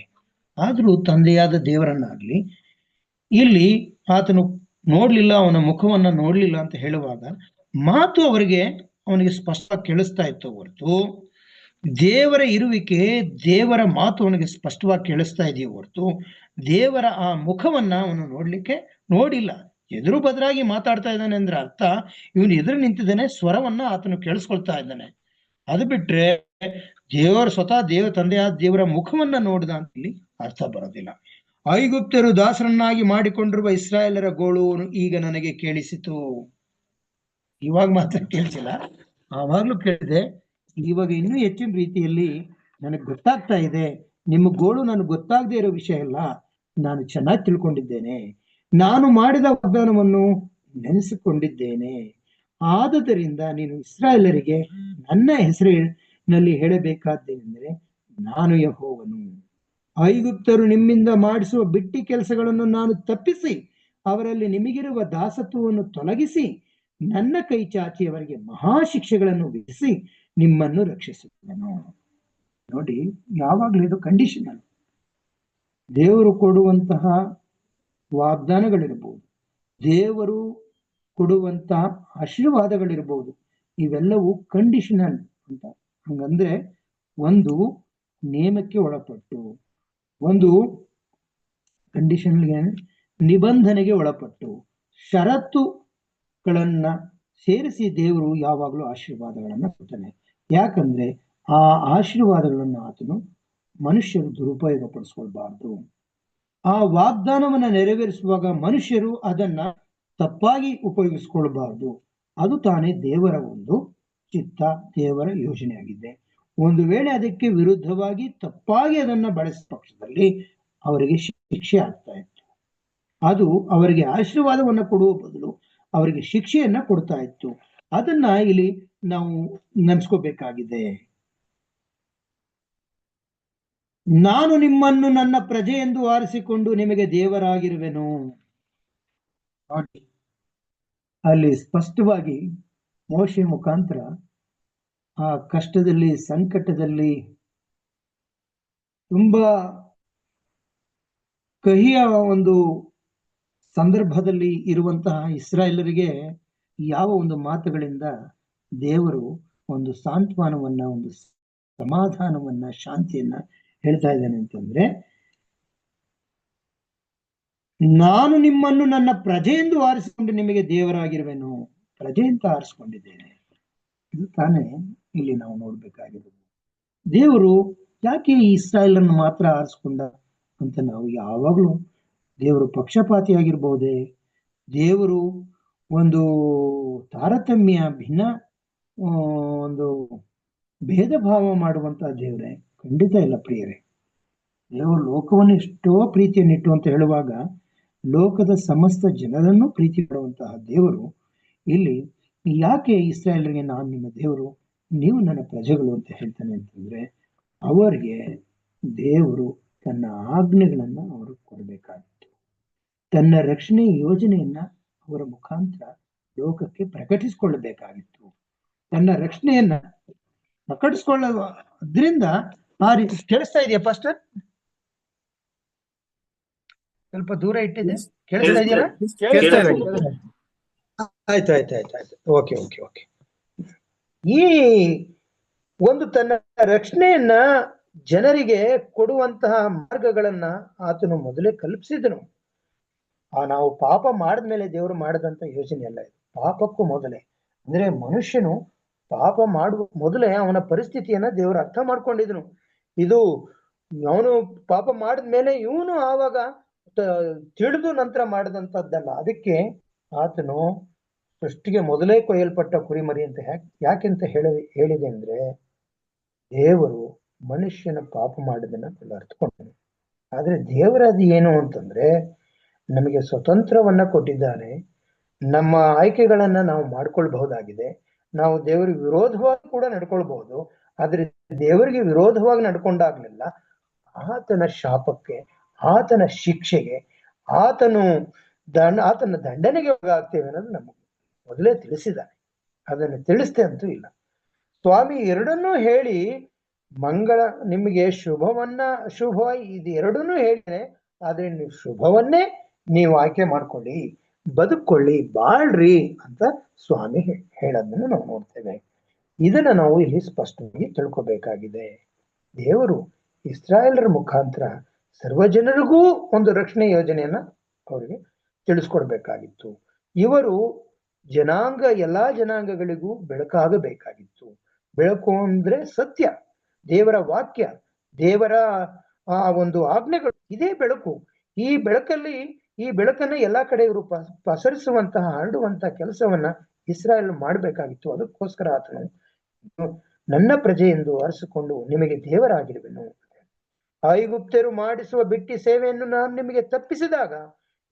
ಆದ್ರೂ ತಂದೆಯಾದ ದೇವರನ್ನಾಗ್ಲಿ ಇಲ್ಲಿ ಆತನು ನೋಡ್ಲಿಲ್ಲ, ಅವನ ಮುಖವನ್ನ ನೋಡ್ಲಿಲ್ಲ ಅಂತ ಹೇಳುವಾಗ ಮಾತು ಅವನಿಗೆ ಸ್ಪಷ್ಟವಾಗಿ ಕೇಳಿಸ್ತಾ ಇತ್ತು ಹೊರತು, ದೇವರ ಇರುವಿಕೆ, ದೇವರ ಮಾತು ಅವನಿಗೆ ಸ್ಪಷ್ಟವಾಗಿ ಕೇಳಿಸ್ತಾ ಇದೆಯೋ ಹೊರತು ದೇವರ ಆ ಮುಖವನ್ನ ಅವನು ನೋಡಿಲ್ಲ. ಎದುರು ಬದರಾಗಿ ಮಾತಾಡ್ತಾ ಇದ್ದಾನೆ ಅಂದ್ರೆ ಅರ್ಥ ಇವನು ಎದುರು ನಿಂತಿದ್ದಾನೆ, ಸ್ವರವನ್ನ ಆತನು ಕೇಳಿಸ್ಕೊಳ್ತಾ ಇದ್ದಾನೆ. ಅದು ಬಿಟ್ರೆ ಸ್ವತಃ ತಂದೆಯಾದ ದೇವರ ಮುಖವನ್ನ ನೋಡಿದ ಅಂತ ಇಲ್ಲಿ ಅರ್ಥ ಬರೋದಿಲ್ಲ. ಐಗುಪ್ತರು ದಾಸರನ್ನಾಗಿ ಮಾಡಿಕೊಂಡಿರುವ ಇಸ್ರಾಯೇಲರ ಗೋಳು ಈಗ ನನಗೆ ಕೇಳಿಸಿತು. ಇವಾಗ ಮಾತ್ರ ಕೇಳಿಸಿಲ್ಲ, ಆವಾಗ್ಲೂ ಕೇಳಿದೆ. ಇವಾಗ ಇನ್ನೂ ಹೆಚ್ಚಿನ ರೀತಿಯಲ್ಲಿ ನನಗೆ ಗೊತ್ತಾಗ್ತಾ ಇದೆ. ನಿಮ್ಮ ಗೋಳು ನನಗೆ ಗೊತ್ತಾಗದೇ ಇರೋ ವಿಷಯ ಅಲ್ಲ, ನಾನು ಚೆನ್ನಾಗಿ ತಿಳ್ಕೊಂಡಿದ್ದೇನೆ. ನಾನು ಮಾಡಿದ ವಾಗ್ದಾನವನ್ನು ನೆನೆಸಿಕೊಂಡಿದ್ದೇನೆ. ಆದುದರಿಂದ ನೀನು ಇಸ್ರಾಯೇಲರಿಗೆ ನನ್ನ ಹೆಸರಿನಲ್ಲಿ ಹೇಳಬೇಕಾದ್ದೇನೆಂದರೆ, ನಾನು ಯೆಹೋವನು. ಐಗುಪ್ತರು ನಿಮ್ಮಿಂದ ಮಾಡಿಸುವ ಬಿಟ್ಟಿ ಕೆಲಸಗಳನ್ನು ನಾನು ತಪ್ಪಿಸಿ ಅವರಲ್ಲಿ ನಿಮಗಿರುವ ದಾಸತ್ವವನ್ನು ತೊಲಗಿಸಿ ನನ್ನ ಕೈ ಚಾಚಿ ಅವರಿಗೆ ಮಹಾಶಿಕ್ಷೆಗಳನ್ನು ವಿಧಿಸಿ ನಿಮ್ಮನ್ನು ರಕ್ಷಿಸುತ್ತೇನೆ. ನೋಡಿ, ಯಾವಾಗ್ಲೂ ಇದು ಕಂಡೀಷನಲ್. ದೇವರು ಕೊಡುವಂತಹ ವಾಗ್ದಾನಗಳಿರ್ಬೋದು, ದೇವರು ಕೊಡುವಂತಹ ಆಶೀರ್ವಾದಗಳಿರ್ಬೋದು, ಇವೆಲ್ಲವೂ ಕಂಡೀಷನಲ್ ಅಂತ. ಹಂಗಂದ್ರೆ ಒಂದು ನೇಮಕ್ಕೆ ಒಳಪಟ್ಟು, ಒಂದು ಕಂಡೀಷನ್ಗೆ ನಿಬಂಧನೆಗೆ ಒಳಪಟ್ಟು, ಷರತ್ತುಗಳನ್ನ ಸೇರಿಸಿ ದೇವರು ಯಾವಾಗಲೂ ಆಶೀರ್ವಾದಗಳನ್ನ ಕೊಡ್ತಾನೆ. ಯಾಕಂದ್ರೆ ಆ ಆಶೀರ್ವಾದಗಳನ್ನು ಆತನು ಮನುಷ್ಯರು ದುರುಪಯೋಗ ಪಡಿಸ್ಕೊಳ್ಬಾರ್ದು. ಆ ವಾಗ್ದಾನವನ್ನ ನೆರವೇರಿಸುವಾಗ ಮನುಷ್ಯರು ಅದನ್ನ ತಪ್ಪಾಗಿ ಉಪಯೋಗಿಸ್ಕೊಳ್ಬಾರ್ದು. ಅದು ತಾನೇ ದೇವರ ಒಂದು ಚಿತ್ತ, ದೇವರ ಯೋಜನೆ ಆಗಿದೆ. ಒಂದು ವೇಳೆ ಅದಕ್ಕೆ ವಿರುದ್ಧವಾಗಿ ತಪ್ಪಾಗಿ ಅದನ್ನ ಬಳಸಿದ ಪಕ್ಷದಲ್ಲಿ ಅವರಿಗೆ ಶಿಕ್ಷೆ ಆಗ್ತಾ ಇತ್ತು. ಅದು ಅವರಿಗೆ ಆಶೀರ್ವಾದವನ್ನ ಕೊಡುವ ಬದಲು ಅವರಿಗೆ ಶಿಕ್ಷೆಯನ್ನ ಕೊಡ್ತಾ ಇತ್ತು. ಅದನ್ನ ಇಲ್ಲಿ ನಾವು ನೆನೆಸ್ಕೋಬೇಕಾಗಿದೆ. ನಾನು ನಿಮ್ಮನ್ನು ನನ್ನ ಪ್ರಜೆ ಎಂದು ಆರಿಸಿಕೊಂಡು ನಿಮಗೆ ದೇವರಾಗಿರುವೆನು. ನೋಡಿ, ಅಲ್ಲಿ ಸ್ಪಷ್ಟವಾಗಿ ಮೋಶೆ ಮುಖಾಂತರ ಆ ಕಷ್ಟದಲ್ಲಿ, ಸಂಕಟದಲ್ಲಿ, ತುಂಬಾ ಕಹಿಯ ಒಂದು ಸಂದರ್ಭದಲ್ಲಿ ಇರುವಂತಹ ಇಸ್ರಾಯೇಲರಿಗೆ ಯಾವ ಒಂದು ಮಾತುಗಳಿಂದ ದೇವರು ಒಂದು ಸಾಂತ್ವನವನ್ನ, ಒಂದು ಸಮಾಧಾನವನ್ನ, ಶಾಂತಿಯನ್ನ ಹೇಳ್ತಾ ಇದ್ದೇನೆ ಅಂತಂದ್ರೆ, ನಾನು ನಿಮ್ಮನ್ನು ನನ್ನ ಪ್ರಜೆ ಎಂದು ಆರಿಸಿಕೊಂಡು ನಿಮಗೆ ದೇವರಾಗಿರುವೆನು. ಪ್ರಜೆ ಅಂತ ಆರಿಸಿಕೊಂಡಿದ್ದೇನೆ. ಇದು ತಾನೇ ಇಲ್ಲಿ ನಾವು ನೋಡ್ಬೇಕಾಗಿರೋದು. ದೇವರು ಯಾಕೆ ಇಸ್ರಾಯೇಲ್ ಅನ್ನು ಮಾತ್ರ ಆರಿಸ್ಕೊಂಡ ಅಂತ ನಾವು ಯಾವಾಗ್ಲೂ, ದೇವರು ಪಕ್ಷಪಾತಿಯಾಗಿರ್ಬಹುದೇ? ದೇವರು ಒಂದು ತಾರತಮ್ಯ, ಭಿನ್ನ, ಒಂದು ಭೇದ ಭಾವ ಮಾಡುವಂತಹ ದೇವರೇ? ಖಂಡಿತ ಇಲ್ಲ ಪ್ರಿಯರೇ. ದೇವರು ಲೋಕವನ್ನು ಎಷ್ಟೋ ಪ್ರೀತಿಯನ್ನಿಟ್ಟು ಅಂತ ಹೇಳುವಾಗ, ಲೋಕದ ಸಮಸ್ತ ಜನರನ್ನು ಪ್ರೀತಿ ಮಾಡುವಂತಹ ದೇವರು ಇಲ್ಲಿ ಯಾಕೆ ಇಸ್ರಾಯೇಲರಿಗೆ ನಾನು ನಿಮ್ಮ ದೇವರು, ನೀವು ನನ್ನ ಪ್ರಜೆಗಳು ಅಂತ ಹೇಳ್ತಾನೆ ಅಂತಂದ್ರೆ, ಅವರಿಗೆ ದೇವರು ತನ್ನ ಆಜ್ಞೆಗಳನ್ನ ಅವರು ಕೊಡಬೇಕಾಗಿತ್ತು. ತನ್ನ ರಕ್ಷಣೆ ಯೋಜನೆಯನ್ನ ಅವರ ಮುಖಾಂತರ ಲೋಕಕ್ಕೆ ಪ್ರಕಟಿಸಿಕೊಳ್ಳಬೇಕಾಗಿತ್ತು. ತನ್ನ ರಕ್ಷಣೆಯನ್ನ ಪ್ರಕಟಿಸಿಕೊಳ್ಳೋದ್ರಿಂದ ಆ ರೀತಿ. ಕೇಳಿಸ್ತಾ ಇದೆಯಾ ಪಾಸ್ಟರ್? ಸ್ವಲ್ಪ ದೂರ ಇಟ್ಟಿದೆ. ಕೇಳಿಸ್ತಾ ಇದೆಯಲ್ಲ? ಆಯ್ತು. ಓಕೆ. ಈ ಒಂದು ತನ್ನ ರಕ್ಷಣೆಯನ್ನ ಜನರಿಗೆ ಕೊಡುವಂತಹ ಮಾರ್ಗಗಳನ್ನ ಆತನು ಮೊದಲೇ ಕಲ್ಪಿಸಿದನು. ನಾವು ಪಾಪ ಮಾಡಿದ್ಮೇಲೆ ದೇವರು ಮಾಡದಂತ ಯೋಜನೆ ಅಲ್ಲ ಇದು. ಪಾಪಕ್ಕೂ ಮೊದಲೇ, ಅಂದ್ರೆ ಮನುಷ್ಯನು ಪಾಪ ಮಾಡುವ ಮೊದಲೇ ಅವನ ಪರಿಸ್ಥಿತಿಯನ್ನ ದೇವರು ಅರ್ಥ ಮಾಡ್ಕೊಂಡಿದ್ನು. ಇದು ಅವನು ಪಾಪ ಮಾಡಿದ್ಮೇಲೆ ಇವನು ಆವಾಗ ತಿಳಿದು ನಂತರ ಮಾಡಿದಂಥದ್ದಲ್ಲ. ಅದಕ್ಕೆ ಆತನು ಸೃಷ್ಟಿಗೆ ಮೊದಲೇ ಕೊಯ್ಯಲ್ಪಟ್ಟ ಕುರಿಮರಿ ಅಂತ ಯಾಕೆಂತ ಹೇಳಿದೆ ಅಂದ್ರೆ, ದೇವರು ಮನುಷ್ಯನ ಪಾಪ ಮಾಡಿದನ್ನ ಅರ್ಥಕೊಂಡನು. ಆದ್ರೆ ದೇವರದು ಏನು ಅಂತಂದ್ರೆ, ನಮಗೆ ಸ್ವತಂತ್ರವನ್ನ ಕೊಟ್ಟಿದ್ದಾನೆ. ನಮ್ಮ ಆಯ್ಕೆಗಳನ್ನ ನಾವು ಮಾಡ್ಕೊಳ್ಬಹುದಾಗಿದೆ. ನಾವು ದೇವರಿಗೆ ವಿರೋಧವಾಗಿ ಕೂಡ ನಡ್ಕೊಳ್ಬಹುದು. ಆದ್ರೆ ದೇವರಿಗೆ ವಿರೋಧವಾಗಿ ನಡ್ಕೊಂಡಾಗ್ಲೆಲ್ಲ ಆತನ ಶಾಪಕ್ಕೆ, ಆತನ ಶಿಕ್ಷೆಗೆ, ಆತನ ದಂಡನೆಗೆ ಒಳಗಾಗ್ತೇವೆ ಅನ್ನೋದು ನಮಗೆ ಮೊದಲೇ ತಿಳಿಸಿದ್ದಾನೆ. ಅದನ್ನು ತಿಳಿಸ್ತೆ ಅಂತೂ ಇಲ್ಲ. ಸ್ವಾಮಿ ಎರಡನ್ನೂ ಹೇಳಿ, ನಿಮಗೆ ಶುಭವಾಗಿ ಇದು ಎರಡನ್ನೂ ಹೇಳಿದೆ. ಆದ್ರೆ ನೀವು ಶುಭವನ್ನೇ ನೀವು ಆಯ್ಕೆ ಮಾಡ್ಕೊಳ್ಳಿ, ಬದುಕೊಳ್ಳಿ, ಬಾಳ್ರಿ ಅಂತ ಸ್ವಾಮಿ ಹೇಳೋದನ್ನು ನಾವು ನೋಡ್ತೇವೆ. ಇದನ್ನ ನಾವು ಇಲ್ಲಿ ಸ್ಪಷ್ಟವಾಗಿ ತಿಳ್ಕೊಬೇಕಾಗಿದೆ. ದೇವರು ಇಸ್ರಾಯೇಲರ ಮುಖಾಂತರ ಸರ್ವಜನರಿಗೂ ಒಂದು ರಕ್ಷಣೆ ಯೋಜನೆಯನ್ನ ಅವರಿಗೆ ತಿಳಿಸ್ಕೊಡ್ಬೇಕಾಗಿತ್ತು. ಇವರು ಎಲ್ಲಾ ಜನಾಂಗಗಳಿಗೂ ಬೆಳಕಾಗಬೇಕಾಗಿತ್ತು. ಬೆಳಕು ಅಂದ್ರೆ ಸತ್ಯ, ದೇವರ ವಾಕ್ಯ, ದೇವರ ಒಂದು ಆಜ್ಞೆಗಳು, ಇದೇ ಬೆಳಕು. ಈ ಬೆಳಕನ್ನ ಎಲ್ಲಾ ಕಡೆ ಇವರು ಪಸರಿಸುವಂತಹ, ಹರಡುವಂತಹ ಕೆಲಸವನ್ನ ಇಸ್ರಾಯೇಲ್ ಮಾಡಬೇಕಾಗಿತ್ತು. ಅದಕ್ಕೋಸ್ಕರ ಆತನು ನನ್ನ ಪ್ರಜೆ ಎಂದು ಆರಿಸಿಕೊಂಡು ನಿಮಗೆ ದೇವರಾಗಿರುವೆನು. ಐಗುಪ್ತರು ಮಾಡಿಸುವ ಬಿಟ್ಟಿ ಸೇವೆಯನ್ನು ನಾನು ನಿಮಗೆ ತಪ್ಪಿಸಿದಾಗ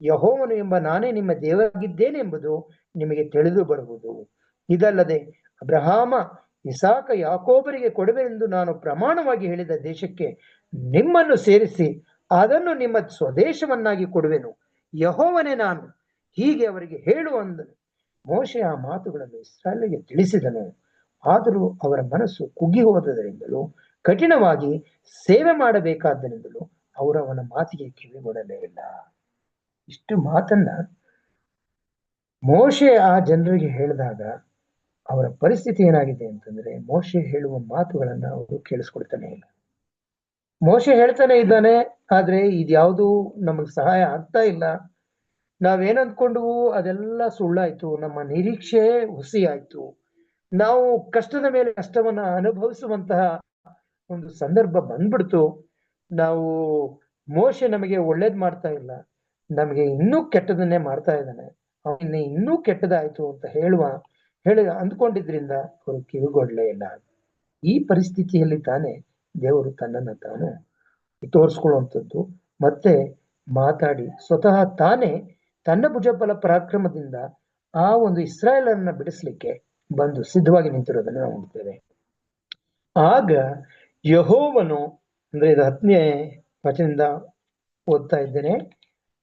ಯೆಹೋವನು ಎಂಬ ನಾನೇ ನಿಮ್ಮ ದೇವರಾಗಿದ್ದೇನೆಂಬುದು ನಿಮಗೆ ತಿಳಿದು ಬರುವುದು. ಇದಲ್ಲದೆ ಅಬ್ರಹಾಮ, ಇಸಾಕ, ಯಾಕೋಬರಿಗೆ ಕೊಡುವೆನೆಂದು ನಾನು ಪ್ರಮಾಣವಾಗಿ ಹೇಳಿದ ದೇಶಕ್ಕೆ ನಿಮ್ಮನ್ನು ಸೇರಿಸಿ ಅದನ್ನು ನಿಮ್ಮ ಸ್ವದೇಶವನ್ನಾಗಿ ಕೊಡುವೆನು. ಯೆಹೋವನೇ ನಾನು, ಹೀಗೆ ಅವರಿಗೆ ಹೇಳುವಂದನು. ಮೋಶೆ ಆ ಮಾತುಗಳನ್ನು ಇಸ್ರಾಯೇಲಿಗೆ ತಿಳಿಸಿದನು. ಆದರೂ ಅವರ ಮನಸ್ಸು ಕುಗ್ಗಿ ಹೋದದರಿಂದಲೂ ಕಠಿಣವಾಗಿ ಸೇವೆ ಮಾಡಬೇಕಾದ್ದರಿಂದಲೂ ಅವರು ಅವನ ಮಾತಿಗೆ ಕಿವಿಗೊಡಲೇ ಇಲ್ಲ. ಇಷ್ಟು ಮಾತನ್ನ ಮೋಶೆ ಆ ಜನರಿಗೆ ಹೇಳಿದಾಗ ಅವರ ಪರಿಸ್ಥಿತಿ ಏನಾಗಿದೆ ಅಂತಂದ್ರೆ, ಮೋಶೆ ಹೇಳುವ ಮಾತುಗಳನ್ನ ಅವರು ಕೇಳಿಸ್ಕೊಳ್ತಾನೆ ಇಲ್ಲ. ಮೋಶೆ ಹೇಳ್ತಾನೆ ಇದ್ದಾನೆ, ಆದ್ರೆ ಇದ್ಯಾವುದು ನಮಗ್ ಸಹಾಯ ಆಗ್ತಾ ಇಲ್ಲ. ನಾವೇನ್ ಅಂದ್ಕೊಂಡ್ವು ಅದೆಲ್ಲ ಸುಳ್ಳಾಯ್ತು. ನಮ್ಮ ನಿರೀಕ್ಷೆ ಹುಸಿ ಆಯ್ತು. ನಾವು ಕಷ್ಟದ ಮೇಲೆ ಕಷ್ಟವನ್ನ ಅನುಭವಿಸುವಂತಹ ಒಂದು ಸಂದರ್ಭ ಬಂದ್ಬಿಡ್ತು. ಮೋಶೆ ನಮಗೆ ಒಳ್ಳೇದ್ ಮಾಡ್ತಾ ಇಲ್ಲ, ನಮಗೆ ಇನ್ನೂ ಕೆಟ್ಟದನ್ನೇ ಮಾಡ್ತಾ ಇದ್ದಾನೆ, ಅವನ್ನ ಇನ್ನೂ ಕೆಟ್ಟದಾಯ್ತು ಅಂತ ಅಂದ್ಕೊಂಡಿದ್ರಿಂದ ಅವರು ಕಿವಿಗೊಡ್ಲೇ ಇಲ್ಲ. ಈ ಪರಿಸ್ಥಿತಿಯಲ್ಲಿ ತಾನೇ ದೇವರು ತನ್ನನ್ನು ತಾನು ತೋರಿಸ್ಕೊಳ್ಳುವಂಥದ್ದು, ಮತ್ತೆ ಮಾತಾಡಿ ಸ್ವತಃ ತಾನೇ ತನ್ನ ಭುಜಬಲ ಪರಾಕ್ರಮದಿಂದ ಆ ಒಂದು ಇಸ್ರಾಯೇಲರನ್ನ ಬಿಡಿಸ್ಲಿಕ್ಕೆ ಬಂದು ಸಿದ್ಧವಾಗಿ ನಿಂತಿರೋದನ್ನು ನಾವು ನೋಡ್ತೇವೆ. ಆಗ ಯೆಹೋವನು, ಅಂದ್ರೆ ಇದು 10ನೇ ವಚನದಿಂದ ಓದ್ತಾ ಇದ್ದೇನೆ,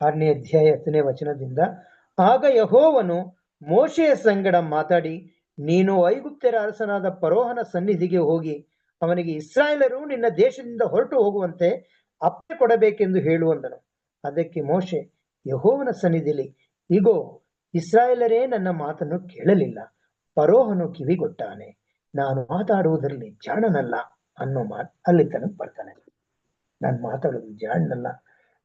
6ನೇ ಅಧ್ಯಾಯ 10ನೇ ವಚನದಿಂದ. ಆಗ ಯೆಹೋವನು ಮೋಶೆಯ ಸಂಗಡ ಮಾತಾಡಿ, ನೀನು ಐಗುಪ್ತ್ಯರ ಅರಸನಾದ ಫರೋಹನ ಸನ್ನಿಧಿಗೆ ಹೋಗಿ ಅವನಿಗೆ ಇಸ್ರಾಯೇಲರು ನಿನ್ನ ದೇಶದಿಂದ ಹೊರಟು ಹೋಗುವಂತೆ ಅಪ್ಪಣೆ ಕೊಡಬೇಕೆಂದು ಹೇಳುವಂದನು. ಅದಕ್ಕೆ ಮೋಶೆ ಯೆಹೋವನ ಸನ್ನಿಧಿಯಲ್ಲಿ, ಇಗೋ, ಇಸ್ರಾಯೇಲರೇ ನನ್ನ ಮಾತನ್ನು ಕೇಳಲಿಲ್ಲ, ಫರೋಹನು ಕಿವಿಗೊಟ್ಟಾನೆ. ನಾನು ಮಾತಾಡುವುದರಲ್ಲಿ ಜಾಣನಲ್ಲ ಅನ್ನೋ ಮಾತು ಅಲ್ಲಿ ತನಕ ಬರ್ತಾನೆ. ನಾನು ಮಾತಾಡೋದು ಜಾಣನಲ್ಲ,